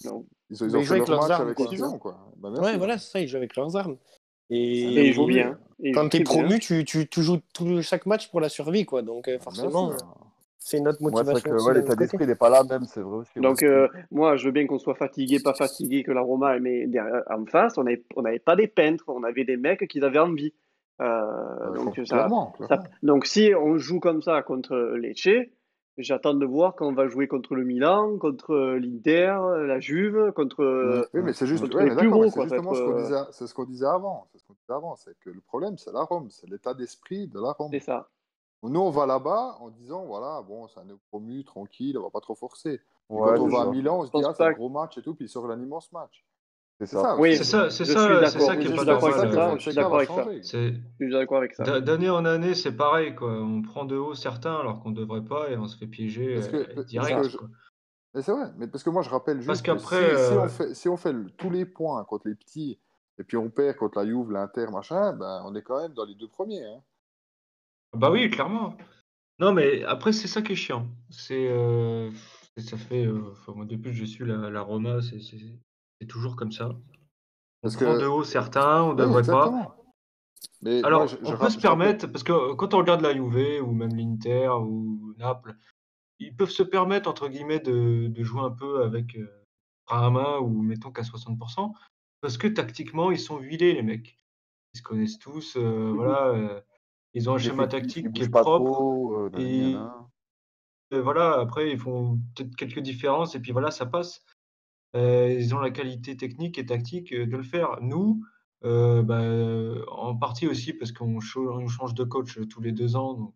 [SPEAKER 1] Non.
[SPEAKER 2] Ils
[SPEAKER 3] Mais
[SPEAKER 2] ont
[SPEAKER 3] ils jouent
[SPEAKER 2] fait
[SPEAKER 3] avec
[SPEAKER 2] leur
[SPEAKER 3] leurs
[SPEAKER 2] match
[SPEAKER 3] armes,
[SPEAKER 2] avec ce
[SPEAKER 3] quoi.
[SPEAKER 2] qu'ils ont, quoi. Ben, bien
[SPEAKER 3] Ouais,
[SPEAKER 2] sûr.
[SPEAKER 3] voilà, c'est ça, ils jouent avec leurs armes.
[SPEAKER 2] C'est un
[SPEAKER 1] Et il joue
[SPEAKER 2] néo-promu.
[SPEAKER 1] bien. Et il joue
[SPEAKER 3] Quand t'es
[SPEAKER 1] très bien.
[SPEAKER 3] promu, tu joues chaque match pour la survie, quoi. Donc
[SPEAKER 2] Bien
[SPEAKER 3] forcément,
[SPEAKER 2] sûr.
[SPEAKER 3] c'est une autre
[SPEAKER 7] Ouais, c'est vrai
[SPEAKER 3] motivation
[SPEAKER 7] que
[SPEAKER 3] aussi
[SPEAKER 7] ouais,
[SPEAKER 3] d'un
[SPEAKER 7] l'état
[SPEAKER 3] autre côté.
[SPEAKER 7] d'esprit n'est pas là même, c'est vrai aussi.
[SPEAKER 1] Donc,
[SPEAKER 7] Ouais.
[SPEAKER 1] moi, je veux bien qu'on soit fatigué, pas fatigué, que la Roma, mais en face, on n'avait pas des peintres, on avait des mecs qui avaient envie. Donc,
[SPEAKER 2] Clairement.
[SPEAKER 1] donc, si on joue comme ça contre Lecce, j'attends de voir quand on va jouer contre le Milan, contre l'Inter, la Juve, contre,
[SPEAKER 2] Oui, mais c'est juste,
[SPEAKER 1] contre
[SPEAKER 2] ouais,
[SPEAKER 1] les
[SPEAKER 2] mais
[SPEAKER 1] plus
[SPEAKER 2] d'accord, mais
[SPEAKER 1] gros,
[SPEAKER 2] c'est
[SPEAKER 1] quoi. Ça va
[SPEAKER 2] justement ce qu'on
[SPEAKER 1] être,
[SPEAKER 2] disait, c'est ce qu'on disait avant. C'est ce qu'on disait avant, c'est que le problème, c'est la Rome, c'est l'état d'esprit de la Rome.
[SPEAKER 1] c'est ça.
[SPEAKER 2] Nous, on va là-bas en disant, voilà, bon, c'est un promu, tranquille, on va pas trop forcer. Et
[SPEAKER 7] Ouais,
[SPEAKER 2] quand on
[SPEAKER 7] c'est
[SPEAKER 2] va à
[SPEAKER 7] ça.
[SPEAKER 2] Milan, on se
[SPEAKER 1] Je
[SPEAKER 2] dit,
[SPEAKER 1] pense
[SPEAKER 2] ah, c'est le
[SPEAKER 1] pas.
[SPEAKER 2] gros match et tout, puis il sort un immense match.
[SPEAKER 7] C'est
[SPEAKER 2] C'est
[SPEAKER 7] ça.
[SPEAKER 2] ça
[SPEAKER 1] Oui,
[SPEAKER 2] aussi.
[SPEAKER 6] C'est
[SPEAKER 1] je suis
[SPEAKER 6] ça
[SPEAKER 1] d'accord.
[SPEAKER 6] qui est
[SPEAKER 1] Je
[SPEAKER 6] pas
[SPEAKER 1] suis d'accord avec
[SPEAKER 2] C'est ça que
[SPEAKER 6] normal.
[SPEAKER 1] ça. Je suis
[SPEAKER 2] Fonseca
[SPEAKER 1] d'accord
[SPEAKER 2] va
[SPEAKER 1] avec ça.
[SPEAKER 2] changer.
[SPEAKER 6] C'est
[SPEAKER 1] Je suis d'accord avec ça.
[SPEAKER 6] d'année en année, c'est pareil, quoi. On prend de haut certains alors qu'on devrait pas et on se fait piéger
[SPEAKER 2] Parce que
[SPEAKER 6] direct, quoi.
[SPEAKER 2] mais c'est vrai, mais parce que moi, je rappelle
[SPEAKER 6] Parce
[SPEAKER 2] juste que
[SPEAKER 6] qu'après,
[SPEAKER 2] si on fait tous les points contre les petits, et puis on perd contre la Juve, l'Inter, machin, ben, on est quand même dans les 2 premiers. Hein.
[SPEAKER 6] bah oui, clairement. Non, mais après, c'est ça qui est chiant. Ça fait, enfin, moi, depuis que je suis la Roma, c'est toujours comme ça. On
[SPEAKER 2] Parce
[SPEAKER 6] prend de
[SPEAKER 2] que,
[SPEAKER 6] haut certains, on
[SPEAKER 2] oui,
[SPEAKER 6] devrait pas.
[SPEAKER 2] exactement. Mais moi,
[SPEAKER 6] Alors, on peut se
[SPEAKER 2] je rappelle.
[SPEAKER 6] permettre, parce que quand on regarde la Juve ou même l'Inter ou Naples, ils peuvent se permettre, entre guillemets, de jouer un peu avec frein à main ou mettons qu'à 60%, parce que tactiquement, ils sont huilés, les mecs. Ils se connaissent tous, voilà, ils ont un schéma
[SPEAKER 7] L'effectif, il
[SPEAKER 6] tactique qui est
[SPEAKER 7] bouge pas
[SPEAKER 6] propre
[SPEAKER 7] trop. Nanani,
[SPEAKER 6] et
[SPEAKER 7] nanana.
[SPEAKER 6] voilà, après, ils font peut-être quelques différences et puis voilà, ça passe. Ils ont la qualité technique et tactique, de le faire. Nous, en partie aussi parce on change de coach, tous les 2 ans, donc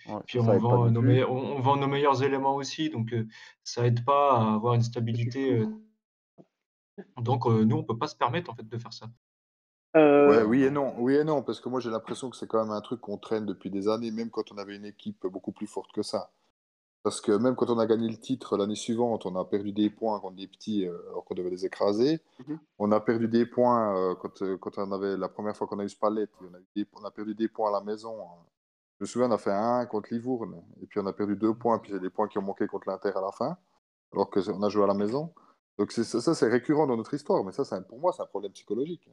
[SPEAKER 7] Ouais,
[SPEAKER 6] puis
[SPEAKER 7] ça aide pas non plus.
[SPEAKER 6] on vend nos meilleurs éléments aussi, donc ça aide pas à avoir une stabilité, donc nous, on peut pas se permettre, en fait, de faire ça.
[SPEAKER 2] Ouais,
[SPEAKER 1] Euh,
[SPEAKER 2] oui et non, parce que moi j'ai l'impression que c'est quand même un truc qu'on traîne depuis des années, même quand on avait une équipe beaucoup plus forte que ça. Parce que même quand on a gagné le titre l'année suivante, on a perdu des points contre des petits alors qu'on devait les écraser.
[SPEAKER 1] Mhm.
[SPEAKER 2] On a perdu des points quand on avait la première fois qu'on a eu Spalletti, on a perdu des points à la maison. Hein. Je me souviens, on a fait 1 contre Livourne, et puis on a perdu 2 points, puis c'est des points qui ont manqué contre l'Inter à la fin, alors qu'on a joué à la maison. Donc ça, c'est récurrent dans notre histoire, mais ça, pour moi, c'est un problème psychologique.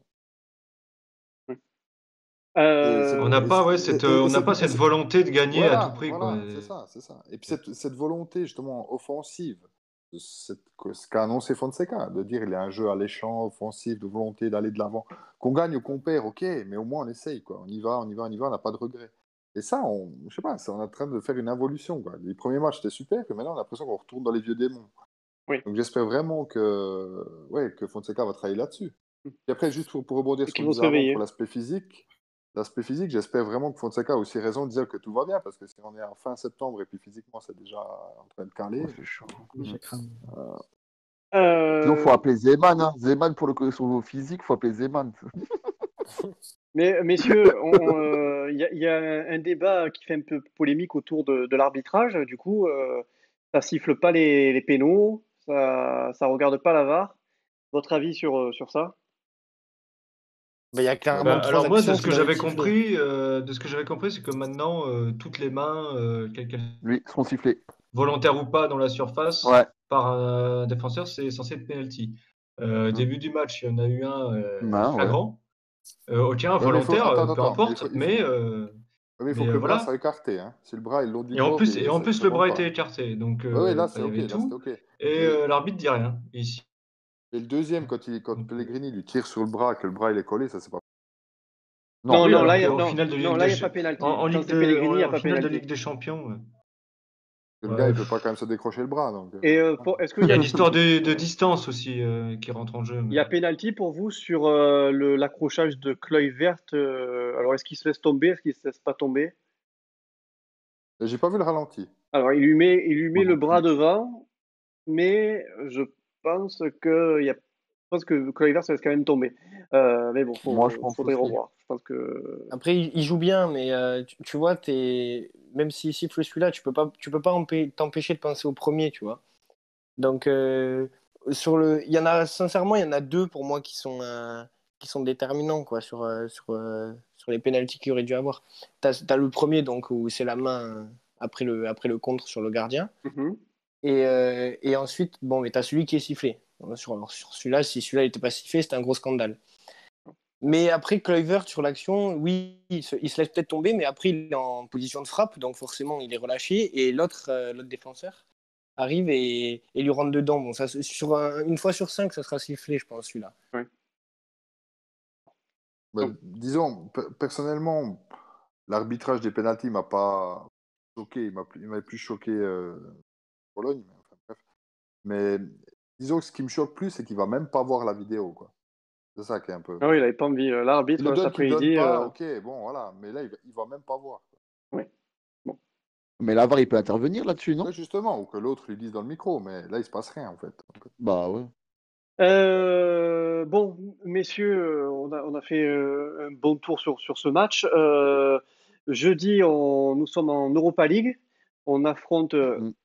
[SPEAKER 2] Et c'est
[SPEAKER 6] On
[SPEAKER 1] euh,
[SPEAKER 6] n'a
[SPEAKER 2] et
[SPEAKER 6] pas,
[SPEAKER 2] c'est-
[SPEAKER 6] ouais,
[SPEAKER 2] et
[SPEAKER 6] on n'a
[SPEAKER 2] c'est-
[SPEAKER 6] pas
[SPEAKER 2] et
[SPEAKER 6] cette
[SPEAKER 2] c'est-
[SPEAKER 6] volonté de gagner à tout prix, quoi.
[SPEAKER 2] voilà, c'est ça. Et puis cette volonté justement offensive, ce qu'a annoncé Fonseca, de dire il y a un jeu alléchant, offensif, de volonté d'aller de l'avant, qu'on gagne ou qu'on perd, ok, mais au moins on essaye, quoi. On y va, on n'a pas de regret. Et ça, je sais pas, on est en train de faire une évolution, quoi. Les premiers matchs c'était super, puis maintenant on a l'impression qu'on retourne dans les vieux démons.
[SPEAKER 1] Oui.
[SPEAKER 2] Donc j'espère vraiment que Fonseca va travailler là-dessus. Et après, juste pour rebondir
[SPEAKER 1] Et
[SPEAKER 2] sur ce
[SPEAKER 1] qu'ils
[SPEAKER 2] qu'on
[SPEAKER 1] vont se
[SPEAKER 2] disait avant pour
[SPEAKER 1] réveiller.
[SPEAKER 2] l'aspect physique, j'espère vraiment que Fonseca a aussi raison de dire que tout va bien, parce que si on est en fin septembre et puis physiquement c'est déjà en train de caler.
[SPEAKER 7] C'est chaud.
[SPEAKER 4] J'ai cramé.
[SPEAKER 7] Sinon, faut
[SPEAKER 1] Euh,
[SPEAKER 7] appeler Zeman. Hein. Zeman pour son physique, faut appeler Zeman.
[SPEAKER 1] mais messieurs, il y a un débat qui fait un peu polémique autour de l'arbitrage. Du coup, ça siffle pas les pénaux, ça regarde pas la VAR. Votre avis sur ça?
[SPEAKER 3] Il y a clairement
[SPEAKER 6] Bah,
[SPEAKER 3] 3
[SPEAKER 6] alors moi,
[SPEAKER 3] actions qui doivent être sifflées.
[SPEAKER 6] de ce que j'avais compris, c'est que maintenant, toutes les mains, quelles qu'elles
[SPEAKER 7] Lui, seront sifflés.
[SPEAKER 6] volontaires ou pas dans la surface,
[SPEAKER 7] Ouais.
[SPEAKER 6] par un défenseur, c'est censé être penalty. Début du match, il y en a eu un
[SPEAKER 7] Ben, ouais.
[SPEAKER 6] flagrant. Ok, un
[SPEAKER 2] Ouais, mais
[SPEAKER 6] volontaire, peu
[SPEAKER 2] attends,
[SPEAKER 6] importe,
[SPEAKER 2] mais il faut que le bras
[SPEAKER 6] voilà.
[SPEAKER 2] soit écarté. Hein. Si le bras est le long du
[SPEAKER 6] Et en
[SPEAKER 2] corps,
[SPEAKER 6] plus,
[SPEAKER 2] ça
[SPEAKER 6] le
[SPEAKER 2] compte
[SPEAKER 6] bras
[SPEAKER 2] pas.
[SPEAKER 6] était écarté, donc
[SPEAKER 2] Ouais, là
[SPEAKER 6] bah,
[SPEAKER 2] c'est
[SPEAKER 6] il y
[SPEAKER 2] ok,
[SPEAKER 6] avait
[SPEAKER 2] là c'était
[SPEAKER 6] tout.
[SPEAKER 2] ok.
[SPEAKER 6] Et
[SPEAKER 2] Mais
[SPEAKER 6] l'arbitre dit rien ici.
[SPEAKER 2] et le deuxième, quand
[SPEAKER 6] Donc,
[SPEAKER 2] Pellegrini lui tire sur le bras, que le bras il est collé, ça c'est pas.
[SPEAKER 7] Non.
[SPEAKER 6] oui,
[SPEAKER 1] Non,
[SPEAKER 6] alors
[SPEAKER 1] là,
[SPEAKER 6] qu'en finale de
[SPEAKER 1] non,
[SPEAKER 6] Ligue
[SPEAKER 1] là,
[SPEAKER 6] des
[SPEAKER 1] il n'y a pas pénalty.
[SPEAKER 6] en
[SPEAKER 1] Quand
[SPEAKER 6] Ligue
[SPEAKER 1] c'est Pellegrini, il n'y a
[SPEAKER 6] en
[SPEAKER 1] pas
[SPEAKER 6] finale de
[SPEAKER 1] pénalty.
[SPEAKER 6] Ligue des Champions,
[SPEAKER 2] Le gars
[SPEAKER 6] ouais.
[SPEAKER 2] il peut pas quand même se décrocher le bras. Donc,
[SPEAKER 1] Et est-ce qu'il
[SPEAKER 6] Il
[SPEAKER 1] y
[SPEAKER 6] y a
[SPEAKER 1] a,
[SPEAKER 6] une histoire de distance aussi qui rentre en jeu.
[SPEAKER 1] il y a pénalty pour vous sur l'accrochage de Kluivert? Alors, est-ce qu'il se laisse tomber? Est-ce qu'il ne se laisse pas tomber?
[SPEAKER 2] J'ai pas vu le ralenti.
[SPEAKER 1] Alors, il lui met
[SPEAKER 7] Moi
[SPEAKER 1] le
[SPEAKER 7] non
[SPEAKER 1] bras
[SPEAKER 7] plus.
[SPEAKER 1] devant, mais je pense qu'il n'y a pense que Kluivert ça laisse quand même tomber. Mais bon,
[SPEAKER 7] Moi, je pense
[SPEAKER 1] faudrait
[SPEAKER 7] aussi.
[SPEAKER 1] revoir. Je pense que
[SPEAKER 3] Après, il joue bien, mais tu vois, même s'il siffle celui-là, tu peux pas t'empêcher de penser au premier, tu vois. Donc, sincèrement, il y en a deux pour moi qui sont déterminants, quoi, sur les pénaltys qu'il aurait dû avoir. T'as le premier, donc, où c'est la main après le contre sur le gardien.
[SPEAKER 1] Mhm.
[SPEAKER 3] Et ensuite, bon, mais t'as celui qui est sifflé. Sur celui-là, si celui-là n'était pas sifflé, c'était un gros scandale. Mais après, Kluivert, sur l'action, oui, il se laisse peut-être tomber, mais après, il est en position de frappe, donc forcément, il est relâché. Et l'autre défenseur arrive et lui rentre dedans. Bon, ça, une fois sur 5, ça sera sifflé, je pense, celui-là.
[SPEAKER 1] Ouais.
[SPEAKER 2] Ben, disons, personnellement, l'arbitrage des pénaltys m'a pas choqué. Il m'a plus choqué Pologne. Mais, enfin, bref. Mais disons que ce qui me choque plus, c'est qu'il va même pas voir la vidéo, quoi. C'est ça qui est un peu.
[SPEAKER 1] Ah oui, il avait pas envie.
[SPEAKER 2] Il
[SPEAKER 1] L'arbitre,
[SPEAKER 2] le
[SPEAKER 1] cet
[SPEAKER 2] donne, qu'il le donne
[SPEAKER 1] après-midi.
[SPEAKER 2] pas, ok, bon, voilà. Mais là, il va même pas voir.
[SPEAKER 1] Ouais. Bon.
[SPEAKER 7] Mais la VAR, il peut intervenir là-dessus, non?
[SPEAKER 2] Ouais, justement, ou que l'autre lui dise dans le micro, mais là, il se passe rien, en fait.
[SPEAKER 7] Bah ouais.
[SPEAKER 1] Bon, messieurs, on a fait un bon tour sur ce match. Jeudi, nous sommes en Europa League. On affronte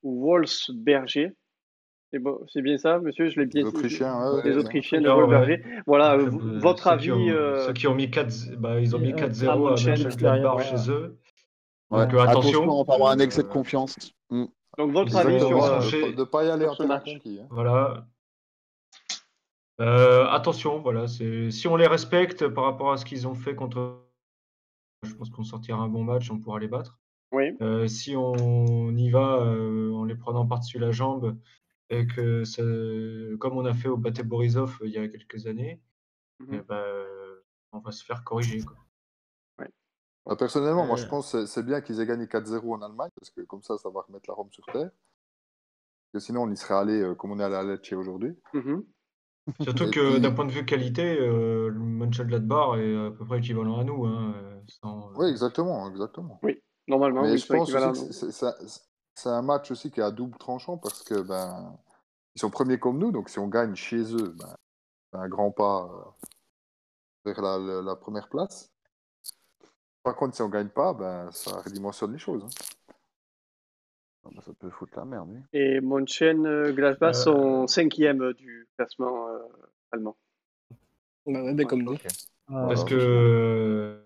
[SPEAKER 1] Wolfsberger. C'est bien ça, monsieur? Je l'ai bien
[SPEAKER 2] Les Autrichiens,
[SPEAKER 1] Les
[SPEAKER 2] ouais,
[SPEAKER 1] Autrichiens de
[SPEAKER 6] Alors,
[SPEAKER 1] Wolfsberger. Voilà,
[SPEAKER 6] un club,
[SPEAKER 1] votre
[SPEAKER 6] ceux qui
[SPEAKER 1] avis
[SPEAKER 6] ont mis 4, ils ont mis 4-0 à
[SPEAKER 1] Mönchengladbach,
[SPEAKER 6] Mönchengladbach
[SPEAKER 1] ouais.
[SPEAKER 6] chez eux.
[SPEAKER 7] Ouais.
[SPEAKER 6] Donc
[SPEAKER 7] Attention, on
[SPEAKER 6] attention.
[SPEAKER 7] peut avoir un excès de confiance.
[SPEAKER 1] Donc, votre
[SPEAKER 6] Ils
[SPEAKER 1] avis
[SPEAKER 6] sont-
[SPEAKER 1] sur,
[SPEAKER 6] ils sont
[SPEAKER 2] Exactement,
[SPEAKER 6] chez-
[SPEAKER 2] de pas y aller
[SPEAKER 1] sur
[SPEAKER 2] en
[SPEAKER 1] ce
[SPEAKER 2] terrain
[SPEAKER 1] match?
[SPEAKER 2] conquis. Hein.
[SPEAKER 6] Voilà. Attention, voilà. Si on les respecte par rapport à ce qu'ils ont fait contre. Je pense qu'on sortira un bon match, on pourra les battre.
[SPEAKER 1] Oui.
[SPEAKER 6] Si on y va en les prenant par-dessus la jambe et que comme on a fait au Bate Borisov il y a quelques années,
[SPEAKER 1] Mhm.
[SPEAKER 6] on va se faire corriger, quoi.
[SPEAKER 1] Ouais.
[SPEAKER 2] Personnellement, moi, je pense que c'est bien qu'ils aient gagné 4-0 en Allemagne, parce que comme ça va remettre la Rome sur terre. Parce que sinon, on y serait allé comme on est allé à Lecce aujourd'hui.
[SPEAKER 1] Mhm.
[SPEAKER 6] Surtout
[SPEAKER 2] Et
[SPEAKER 6] que
[SPEAKER 2] puis-
[SPEAKER 6] d'un point de vue qualité, le Mönchengladbach est à peu près équivalent à nous. Hein,
[SPEAKER 2] Oui, exactement.
[SPEAKER 1] Oui, normalement,
[SPEAKER 2] Mais
[SPEAKER 1] oui, ils
[SPEAKER 2] je
[SPEAKER 1] sont
[SPEAKER 2] pense aussi
[SPEAKER 1] équivalents.
[SPEAKER 2] que c'est un match aussi qui est à double tranchant, parce que ils sont premiers comme nous, donc si on gagne chez eux, c'est un grand pas vers la première place. Par contre, si on gagne pas, ça redimensionne les choses. Hein.
[SPEAKER 7] Ah bah, ça peut foutre la merde, oui.
[SPEAKER 1] Et Mönchengladbach sont 5e du classement allemand.
[SPEAKER 3] Bah ouais, comme nous.
[SPEAKER 7] Ok.
[SPEAKER 6] Parce
[SPEAKER 7] Voilà.
[SPEAKER 6] que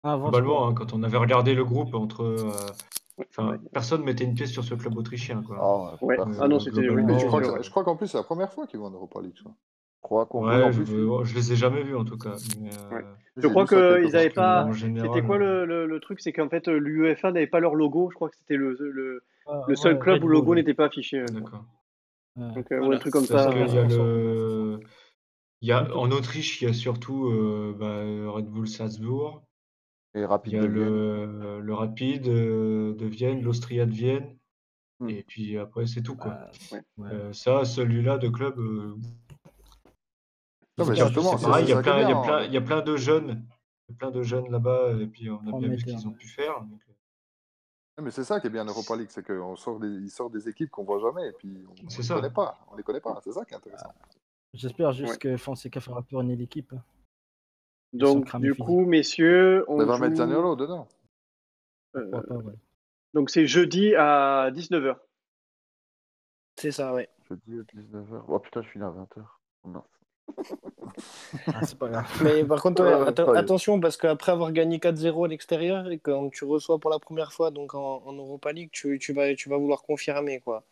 [SPEAKER 6] globalement,
[SPEAKER 4] Wolfsburg.
[SPEAKER 6] hein, quand on avait regardé le groupe
[SPEAKER 1] Ouais,
[SPEAKER 6] personne mettait une pièce sur ce club autrichien, quoi.
[SPEAKER 7] Ah,
[SPEAKER 1] ouais.
[SPEAKER 7] personne.
[SPEAKER 1] Ah non, c'était oui,
[SPEAKER 6] globalement,
[SPEAKER 2] Mais
[SPEAKER 1] c'est sûr.
[SPEAKER 2] je crois qu'en plus, c'est la première fois qu'ils vont en Europa League. Je crois.
[SPEAKER 7] Je crois qu'on
[SPEAKER 6] Ouais,
[SPEAKER 7] en plus.
[SPEAKER 6] je les ai jamais vus en tout cas. Mais,
[SPEAKER 1] Ouais. Je
[SPEAKER 2] J'ai
[SPEAKER 1] crois
[SPEAKER 2] vu ça quelque
[SPEAKER 1] qu'ils
[SPEAKER 2] part.
[SPEAKER 1] n'avaient pas.
[SPEAKER 6] en
[SPEAKER 1] C'était
[SPEAKER 6] général,
[SPEAKER 1] quoi le truc? C'est qu'en fait, l'UEFA n'avait pas leur logo. Je crois que c'était le seul
[SPEAKER 4] Ouais,
[SPEAKER 1] club
[SPEAKER 4] Red
[SPEAKER 1] où le logo
[SPEAKER 4] Bull.
[SPEAKER 1] n'était pas affiché.
[SPEAKER 6] d'accord.
[SPEAKER 1] Donc,
[SPEAKER 3] Voilà.
[SPEAKER 1] ou un truc comme
[SPEAKER 6] Parce
[SPEAKER 1] ça.
[SPEAKER 6] qu'il y a
[SPEAKER 4] c'est pour ça.
[SPEAKER 6] en Autriche, il y a surtout Red Bull Salzbourg,
[SPEAKER 7] Et
[SPEAKER 6] il
[SPEAKER 7] rapide
[SPEAKER 6] y a
[SPEAKER 7] de Vienne.
[SPEAKER 6] le Rapide de Vienne, l'Austria de Vienne,
[SPEAKER 7] Hmm.
[SPEAKER 6] et puis après c'est tout, quoi.
[SPEAKER 4] Ouais.
[SPEAKER 6] Celui-là de club,
[SPEAKER 2] Non, mais
[SPEAKER 4] J'espère
[SPEAKER 2] justement,
[SPEAKER 6] c'est
[SPEAKER 4] juste que
[SPEAKER 6] pareil,
[SPEAKER 2] c'est ça qui est bien.
[SPEAKER 6] il y a plein de jeunes, là-bas, et puis on a bien vu ce
[SPEAKER 4] prometteur.
[SPEAKER 6] qu'ils ont pu faire. Donc,
[SPEAKER 2] Non, mais c'est ça qui est bien en Europa League, c'est qu'ils sortent des équipes qu'on voit jamais, et puis on
[SPEAKER 6] c'est
[SPEAKER 2] les
[SPEAKER 6] ça.
[SPEAKER 2] connaît pas. On les connaît pas. C'est ça qui est intéressant.
[SPEAKER 4] J'espère juste
[SPEAKER 1] Ouais.
[SPEAKER 4] que Fonseca fera tourner l'équipe.
[SPEAKER 1] Donc,
[SPEAKER 4] cramé
[SPEAKER 1] du
[SPEAKER 4] physique.
[SPEAKER 1] coup, messieurs,
[SPEAKER 2] On
[SPEAKER 1] on
[SPEAKER 2] va mettre
[SPEAKER 1] joue.
[SPEAKER 2] Zaniolo dedans.
[SPEAKER 4] Pourquoi pas, ouais.
[SPEAKER 1] Donc, c'est jeudi à 19h.
[SPEAKER 3] C'est ça, ouais.
[SPEAKER 7] Jeudi à 19h. Oh putain, je suis là à 20h. Non.
[SPEAKER 4] Ah, c'est pas grave.
[SPEAKER 3] Mais par contre, ouais,
[SPEAKER 7] ça y est.
[SPEAKER 3] attention, parce qu'après avoir gagné 4-0 à l'extérieur, et quand tu reçois pour la première fois donc en Europa League, tu vas vouloir confirmer, quoi.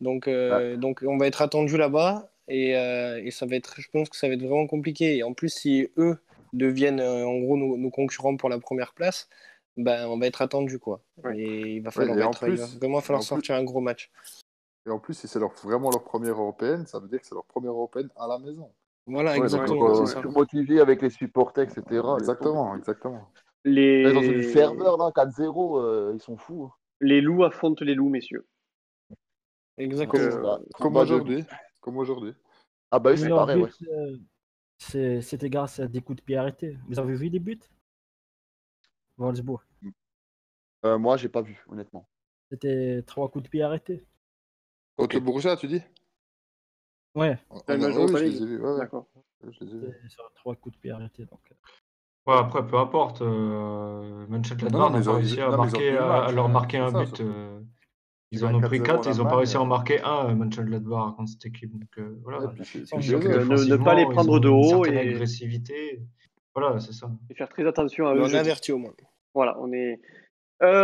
[SPEAKER 3] Donc on va être attendu là-bas, et ça va être, je pense que ça va être vraiment compliqué. Et en plus, si eux deviennent en gros nos concurrents pour la première place, on va être attendu, quoi.
[SPEAKER 1] Ouais.
[SPEAKER 3] Et il va
[SPEAKER 2] Ouais,
[SPEAKER 3] falloir
[SPEAKER 2] et en
[SPEAKER 3] il va
[SPEAKER 2] plus,
[SPEAKER 3] vraiment falloir sortir un gros match.
[SPEAKER 2] et en plus, si c'est vraiment leur première européenne, ça veut dire que c'est leur première européenne à la maison.
[SPEAKER 3] Voilà,
[SPEAKER 7] Ouais, donc
[SPEAKER 3] exactement,
[SPEAKER 7] encore
[SPEAKER 3] c'est ça.
[SPEAKER 7] surmotivé avec les supporters, etc.
[SPEAKER 2] Exactement.
[SPEAKER 7] Là, dans une
[SPEAKER 1] Les...
[SPEAKER 7] ferveur, là, 4-0, ils sont fous. Hein.
[SPEAKER 1] les loups affrontent les loups, messieurs.
[SPEAKER 3] Exactement.
[SPEAKER 1] Donc,
[SPEAKER 7] Ça,
[SPEAKER 2] Comme
[SPEAKER 7] combat de
[SPEAKER 2] aujourd'hui.
[SPEAKER 7] loup.
[SPEAKER 2] Comme aujourd'hui.
[SPEAKER 7] Ah bah oui,
[SPEAKER 4] Le
[SPEAKER 7] c'est
[SPEAKER 4] meilleur
[SPEAKER 7] pareil, ouais.
[SPEAKER 4] but, c'était grâce à des coups de pied arrêtés. Vous avez vu les buts? Wolfsburg.
[SPEAKER 7] Moi, j'ai pas vu, honnêtement.
[SPEAKER 4] C'était 3 coups de pied arrêtés.
[SPEAKER 2] Contre le Borussia, tu dis?
[SPEAKER 4] Ouais,
[SPEAKER 1] T'as le match
[SPEAKER 2] Oui,
[SPEAKER 1] d'Europa
[SPEAKER 2] je les
[SPEAKER 1] League.
[SPEAKER 2] ai vus. Ouais,
[SPEAKER 1] D'accord.
[SPEAKER 2] je les ai vus.
[SPEAKER 4] c'est sur 3 coups de pied arrêtés. Donc,
[SPEAKER 6] Ouais, après, peu importe. Mönchengladbach
[SPEAKER 2] Non, mais
[SPEAKER 6] n'a pas réussi à
[SPEAKER 2] ils ont tenu le
[SPEAKER 6] à
[SPEAKER 2] match.
[SPEAKER 6] leur marquer
[SPEAKER 2] C'est
[SPEAKER 6] un
[SPEAKER 2] ça,
[SPEAKER 6] but.
[SPEAKER 2] surtout. Tu
[SPEAKER 6] Ils en
[SPEAKER 2] gagnes
[SPEAKER 6] ont pris
[SPEAKER 2] 4-0 en
[SPEAKER 6] 4, ils n'ont pas
[SPEAKER 2] Allemagne.
[SPEAKER 6] réussi à en marquer un, Mönchengladbach, contre cette équipe. Donc
[SPEAKER 2] Ouais,
[SPEAKER 6] voilà,
[SPEAKER 2] puis c'est
[SPEAKER 6] ils ont
[SPEAKER 2] deux
[SPEAKER 6] choqué
[SPEAKER 2] heures.
[SPEAKER 1] ne pas les
[SPEAKER 6] offensivement, ils
[SPEAKER 1] prendre de
[SPEAKER 6] ont une
[SPEAKER 1] haut
[SPEAKER 6] certaine
[SPEAKER 1] et
[SPEAKER 6] agressivité. Voilà, c'est ça.
[SPEAKER 1] faire très attention à
[SPEAKER 3] Mais
[SPEAKER 1] eux
[SPEAKER 3] on est
[SPEAKER 1] jeudi.
[SPEAKER 3] averti au moins.
[SPEAKER 1] Voilà, on est.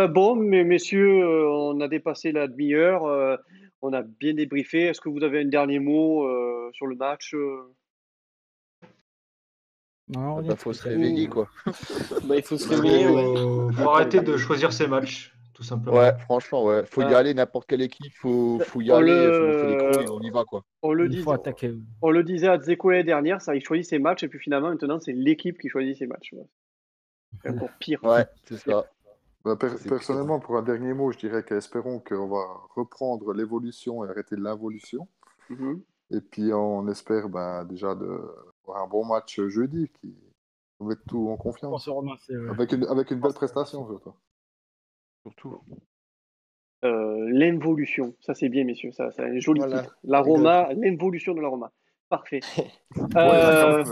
[SPEAKER 1] Bon, mais messieurs, on a dépassé la demi-heure. On a bien débriefé. Est-ce que vous avez un dernier mot sur le match
[SPEAKER 4] non, rien
[SPEAKER 7] Bah,
[SPEAKER 4] de
[SPEAKER 7] faut se
[SPEAKER 4] spécial.
[SPEAKER 7] réveiller, quoi.
[SPEAKER 3] Bah, il faut se
[SPEAKER 6] Il
[SPEAKER 3] réveiller, ouais.
[SPEAKER 6] faut arrêter de choisir ses matchs, tout simplement.
[SPEAKER 7] Ouais, franchement, ouais. Faut y
[SPEAKER 1] Ah.
[SPEAKER 7] aller, n'importe quelle équipe, faut y
[SPEAKER 1] On
[SPEAKER 7] aller, faut montrer les crocs
[SPEAKER 1] le,
[SPEAKER 7] et on y va, quoi.
[SPEAKER 1] on le
[SPEAKER 4] Il faut
[SPEAKER 1] disait,
[SPEAKER 4] attaquer.
[SPEAKER 1] on le disait à Dzeko l'année dernière, ça, il choisit ses matchs et puis finalement, maintenant, c'est l'équipe qui choisit ses matchs. Ouais. C'est encore pire.
[SPEAKER 7] Ouais, c'est ça.
[SPEAKER 2] Bah,
[SPEAKER 7] Ça, c'est
[SPEAKER 2] personnellement, pour un dernier mot, je dirais qu'espérons qu'on va reprendre l'évolution et arrêter l'involution.
[SPEAKER 1] Mhm.
[SPEAKER 2] Et puis on espère déjà de voir un bon match jeudi qui va mettre tout en
[SPEAKER 4] On
[SPEAKER 2] confiance.
[SPEAKER 4] se relancer, ouais.
[SPEAKER 2] Avec une belle prestation, surtout.
[SPEAKER 7] Surtout.
[SPEAKER 1] L'involution, ça c'est bien, messieurs, ça c'est un joli
[SPEAKER 3] Voilà.
[SPEAKER 1] titre. La Roma, l'involution de la Roma. Parfait.
[SPEAKER 2] Ouais,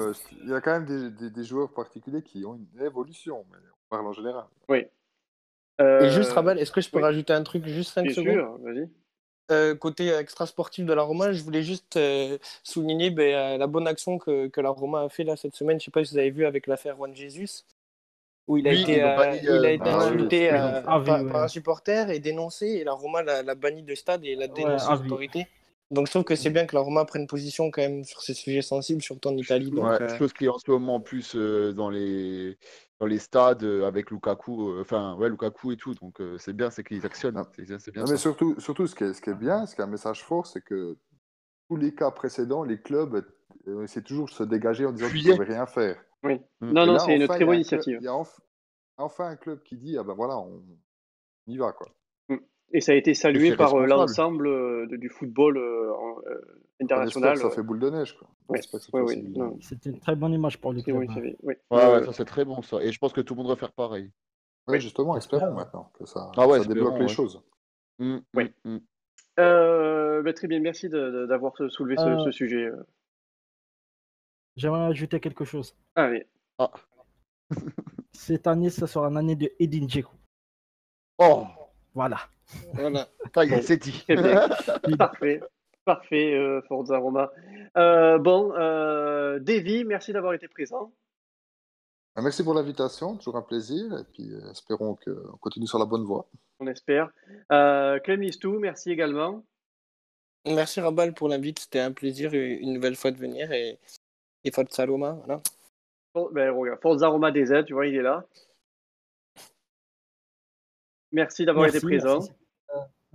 [SPEAKER 2] il y a quand même des joueurs particuliers qui ont une évolution, mais on parle en général.
[SPEAKER 1] Oui.
[SPEAKER 3] Et juste, Rabal, est-ce que je peux
[SPEAKER 1] oui.
[SPEAKER 3] rajouter un truc, juste 5
[SPEAKER 1] Bien
[SPEAKER 3] secondes?
[SPEAKER 1] sûr, vas-y.
[SPEAKER 3] Côté extra-sportif de la Roma, je voulais juste souligner la bonne action que la Roma a fait là cette semaine. Je sais pas si vous avez vu avec l'affaire Juan Jesus, où il a
[SPEAKER 7] Oui,
[SPEAKER 3] été,
[SPEAKER 7] ils l'ont banni,
[SPEAKER 3] il a été
[SPEAKER 2] Ah oui,
[SPEAKER 3] insulté
[SPEAKER 2] c'était
[SPEAKER 4] Ah oui,
[SPEAKER 3] par un
[SPEAKER 4] ouais.
[SPEAKER 3] supporter et dénoncé, et la Roma l'a banni de stade et l'a
[SPEAKER 4] Ouais,
[SPEAKER 3] dénoncé
[SPEAKER 4] ah
[SPEAKER 3] aux
[SPEAKER 4] oui.
[SPEAKER 3] autorités. Donc je trouve que c'est bien que la Roma prenne position quand même sur ces sujets sensibles, surtout en Italie. Donc,
[SPEAKER 7] Ouais, chose qui est en ce moment plus dans les stades avec Lukaku, Lukaku et tout. Donc c'est bien, c'est qu'ils actionnent.
[SPEAKER 2] Non.
[SPEAKER 7] C'est bien
[SPEAKER 2] Non, mais
[SPEAKER 7] ça.
[SPEAKER 2] surtout ce qui est bien, ce qui est un message fort, c'est que tous les cas précédents, les clubs essaient toujours de se dégager en disant qu'ils ne
[SPEAKER 7] Fuyaient.
[SPEAKER 2] pouvaient rien faire.
[SPEAKER 1] Oui.
[SPEAKER 7] Mm.
[SPEAKER 1] Non,
[SPEAKER 2] Et
[SPEAKER 1] non,
[SPEAKER 2] là,
[SPEAKER 1] c'est une
[SPEAKER 2] enfin,
[SPEAKER 1] très
[SPEAKER 2] il y a
[SPEAKER 1] bonne
[SPEAKER 2] un club,
[SPEAKER 1] initiative.
[SPEAKER 2] il y a enfin un club qui dit, ah ben voilà, on y va, quoi.
[SPEAKER 1] Et ça a été salué
[SPEAKER 7] c'est
[SPEAKER 1] par
[SPEAKER 7] responsable.
[SPEAKER 1] l'ensemble du football
[SPEAKER 2] On
[SPEAKER 1] international.
[SPEAKER 2] espère que ça fait boule de neige, quoi. On
[SPEAKER 1] Ouais.
[SPEAKER 2] espère que ça
[SPEAKER 1] Oui,
[SPEAKER 2] fait
[SPEAKER 1] oui.
[SPEAKER 2] aussi boule de
[SPEAKER 1] Non,
[SPEAKER 2] neige.
[SPEAKER 4] C'est une très bonne image pour le
[SPEAKER 1] très bonne
[SPEAKER 4] club. Hein.
[SPEAKER 1] initiative. Oui.
[SPEAKER 7] Ouais, ça c'est très bon ça. Et je pense que tout le monde va faire pareil.
[SPEAKER 2] Ouais,
[SPEAKER 1] Oui.
[SPEAKER 2] justement,
[SPEAKER 4] J'espère.
[SPEAKER 2] espérons maintenant que ça
[SPEAKER 7] Ah ouais,
[SPEAKER 2] débloque
[SPEAKER 7] espérons,
[SPEAKER 2] les
[SPEAKER 7] ouais.
[SPEAKER 2] choses.
[SPEAKER 1] Oui. Très bien, merci d'avoir soulevé ce sujet.
[SPEAKER 4] J'aimerais ajouter quelque chose.
[SPEAKER 1] Allez.
[SPEAKER 7] Ah.
[SPEAKER 4] Cette année, ce sera une année de Edin Dzeko.
[SPEAKER 7] Oh,
[SPEAKER 4] Voilà.
[SPEAKER 3] voilà.
[SPEAKER 7] ça y est, c'est dit.
[SPEAKER 1] Très bien. Parfait, Forza Roma. Davy, merci d'avoir été présent.
[SPEAKER 2] Merci pour l'invitation, toujours un plaisir. Et puis espérons qu'on continue sur la bonne voie.
[SPEAKER 1] On espère. Clem Listou, merci également.
[SPEAKER 3] Merci Rabal pour l'invite, c'était un plaisir une nouvelle fois de venir, et Forza Roma, voilà.
[SPEAKER 1] Regarde, Forza Roma DZ, tu vois, il est là. Merci d'avoir été présent.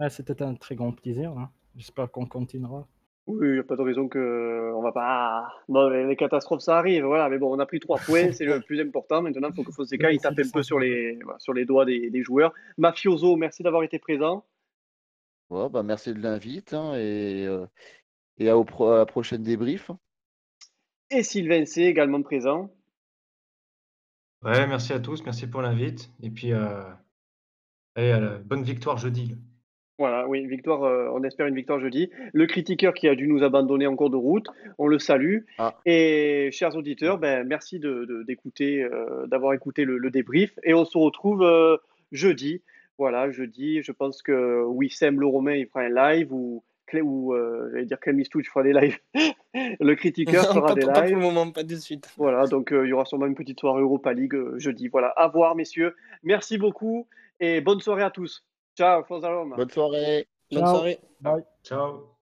[SPEAKER 4] C'était un très grand plaisir. Hein. J'espère qu'on continuera.
[SPEAKER 1] Oui, il n'y a pas de raison on va pas. Non, les catastrophes, ça arrive, voilà. Mais bon, on a pris 3 points, c'est le plus important. Maintenant, il faut que Fonseca il tape un peu sur les doigts des joueurs. Mafioso, merci d'avoir été présent.
[SPEAKER 7] Ouais, merci de l'invite hein, et à la prochaine débrief.
[SPEAKER 1] Et Sylvain C, également présent.
[SPEAKER 6] Ouais, merci à tous, merci pour l'invite. Et puis, allez, bonne victoire jeudi.
[SPEAKER 1] Voilà, oui, victoire, on espère une victoire jeudi. Le critiqueur qui a dû nous abandonner en cours de route, on le salue.
[SPEAKER 7] Ah.
[SPEAKER 1] Et chers auditeurs, merci d'écouter, d'avoir écouté le débrief. Et on se retrouve jeudi. Voilà, jeudi, je pense que Wissem le Romain, il fera un live, ou j'allais dire Clem Listou, tu feras des lives. Le critiqueur fera des lives.
[SPEAKER 3] Pas pour le moment, pas de suite.
[SPEAKER 1] Voilà, donc il y aura sûrement une petite soirée Europa League jeudi. Voilà, à voir, messieurs. Merci beaucoup et bonne soirée à tous. Ciao, Forza Roma.
[SPEAKER 7] Bonne soirée.
[SPEAKER 3] Bonne soirée.
[SPEAKER 4] Bye.
[SPEAKER 6] Ciao.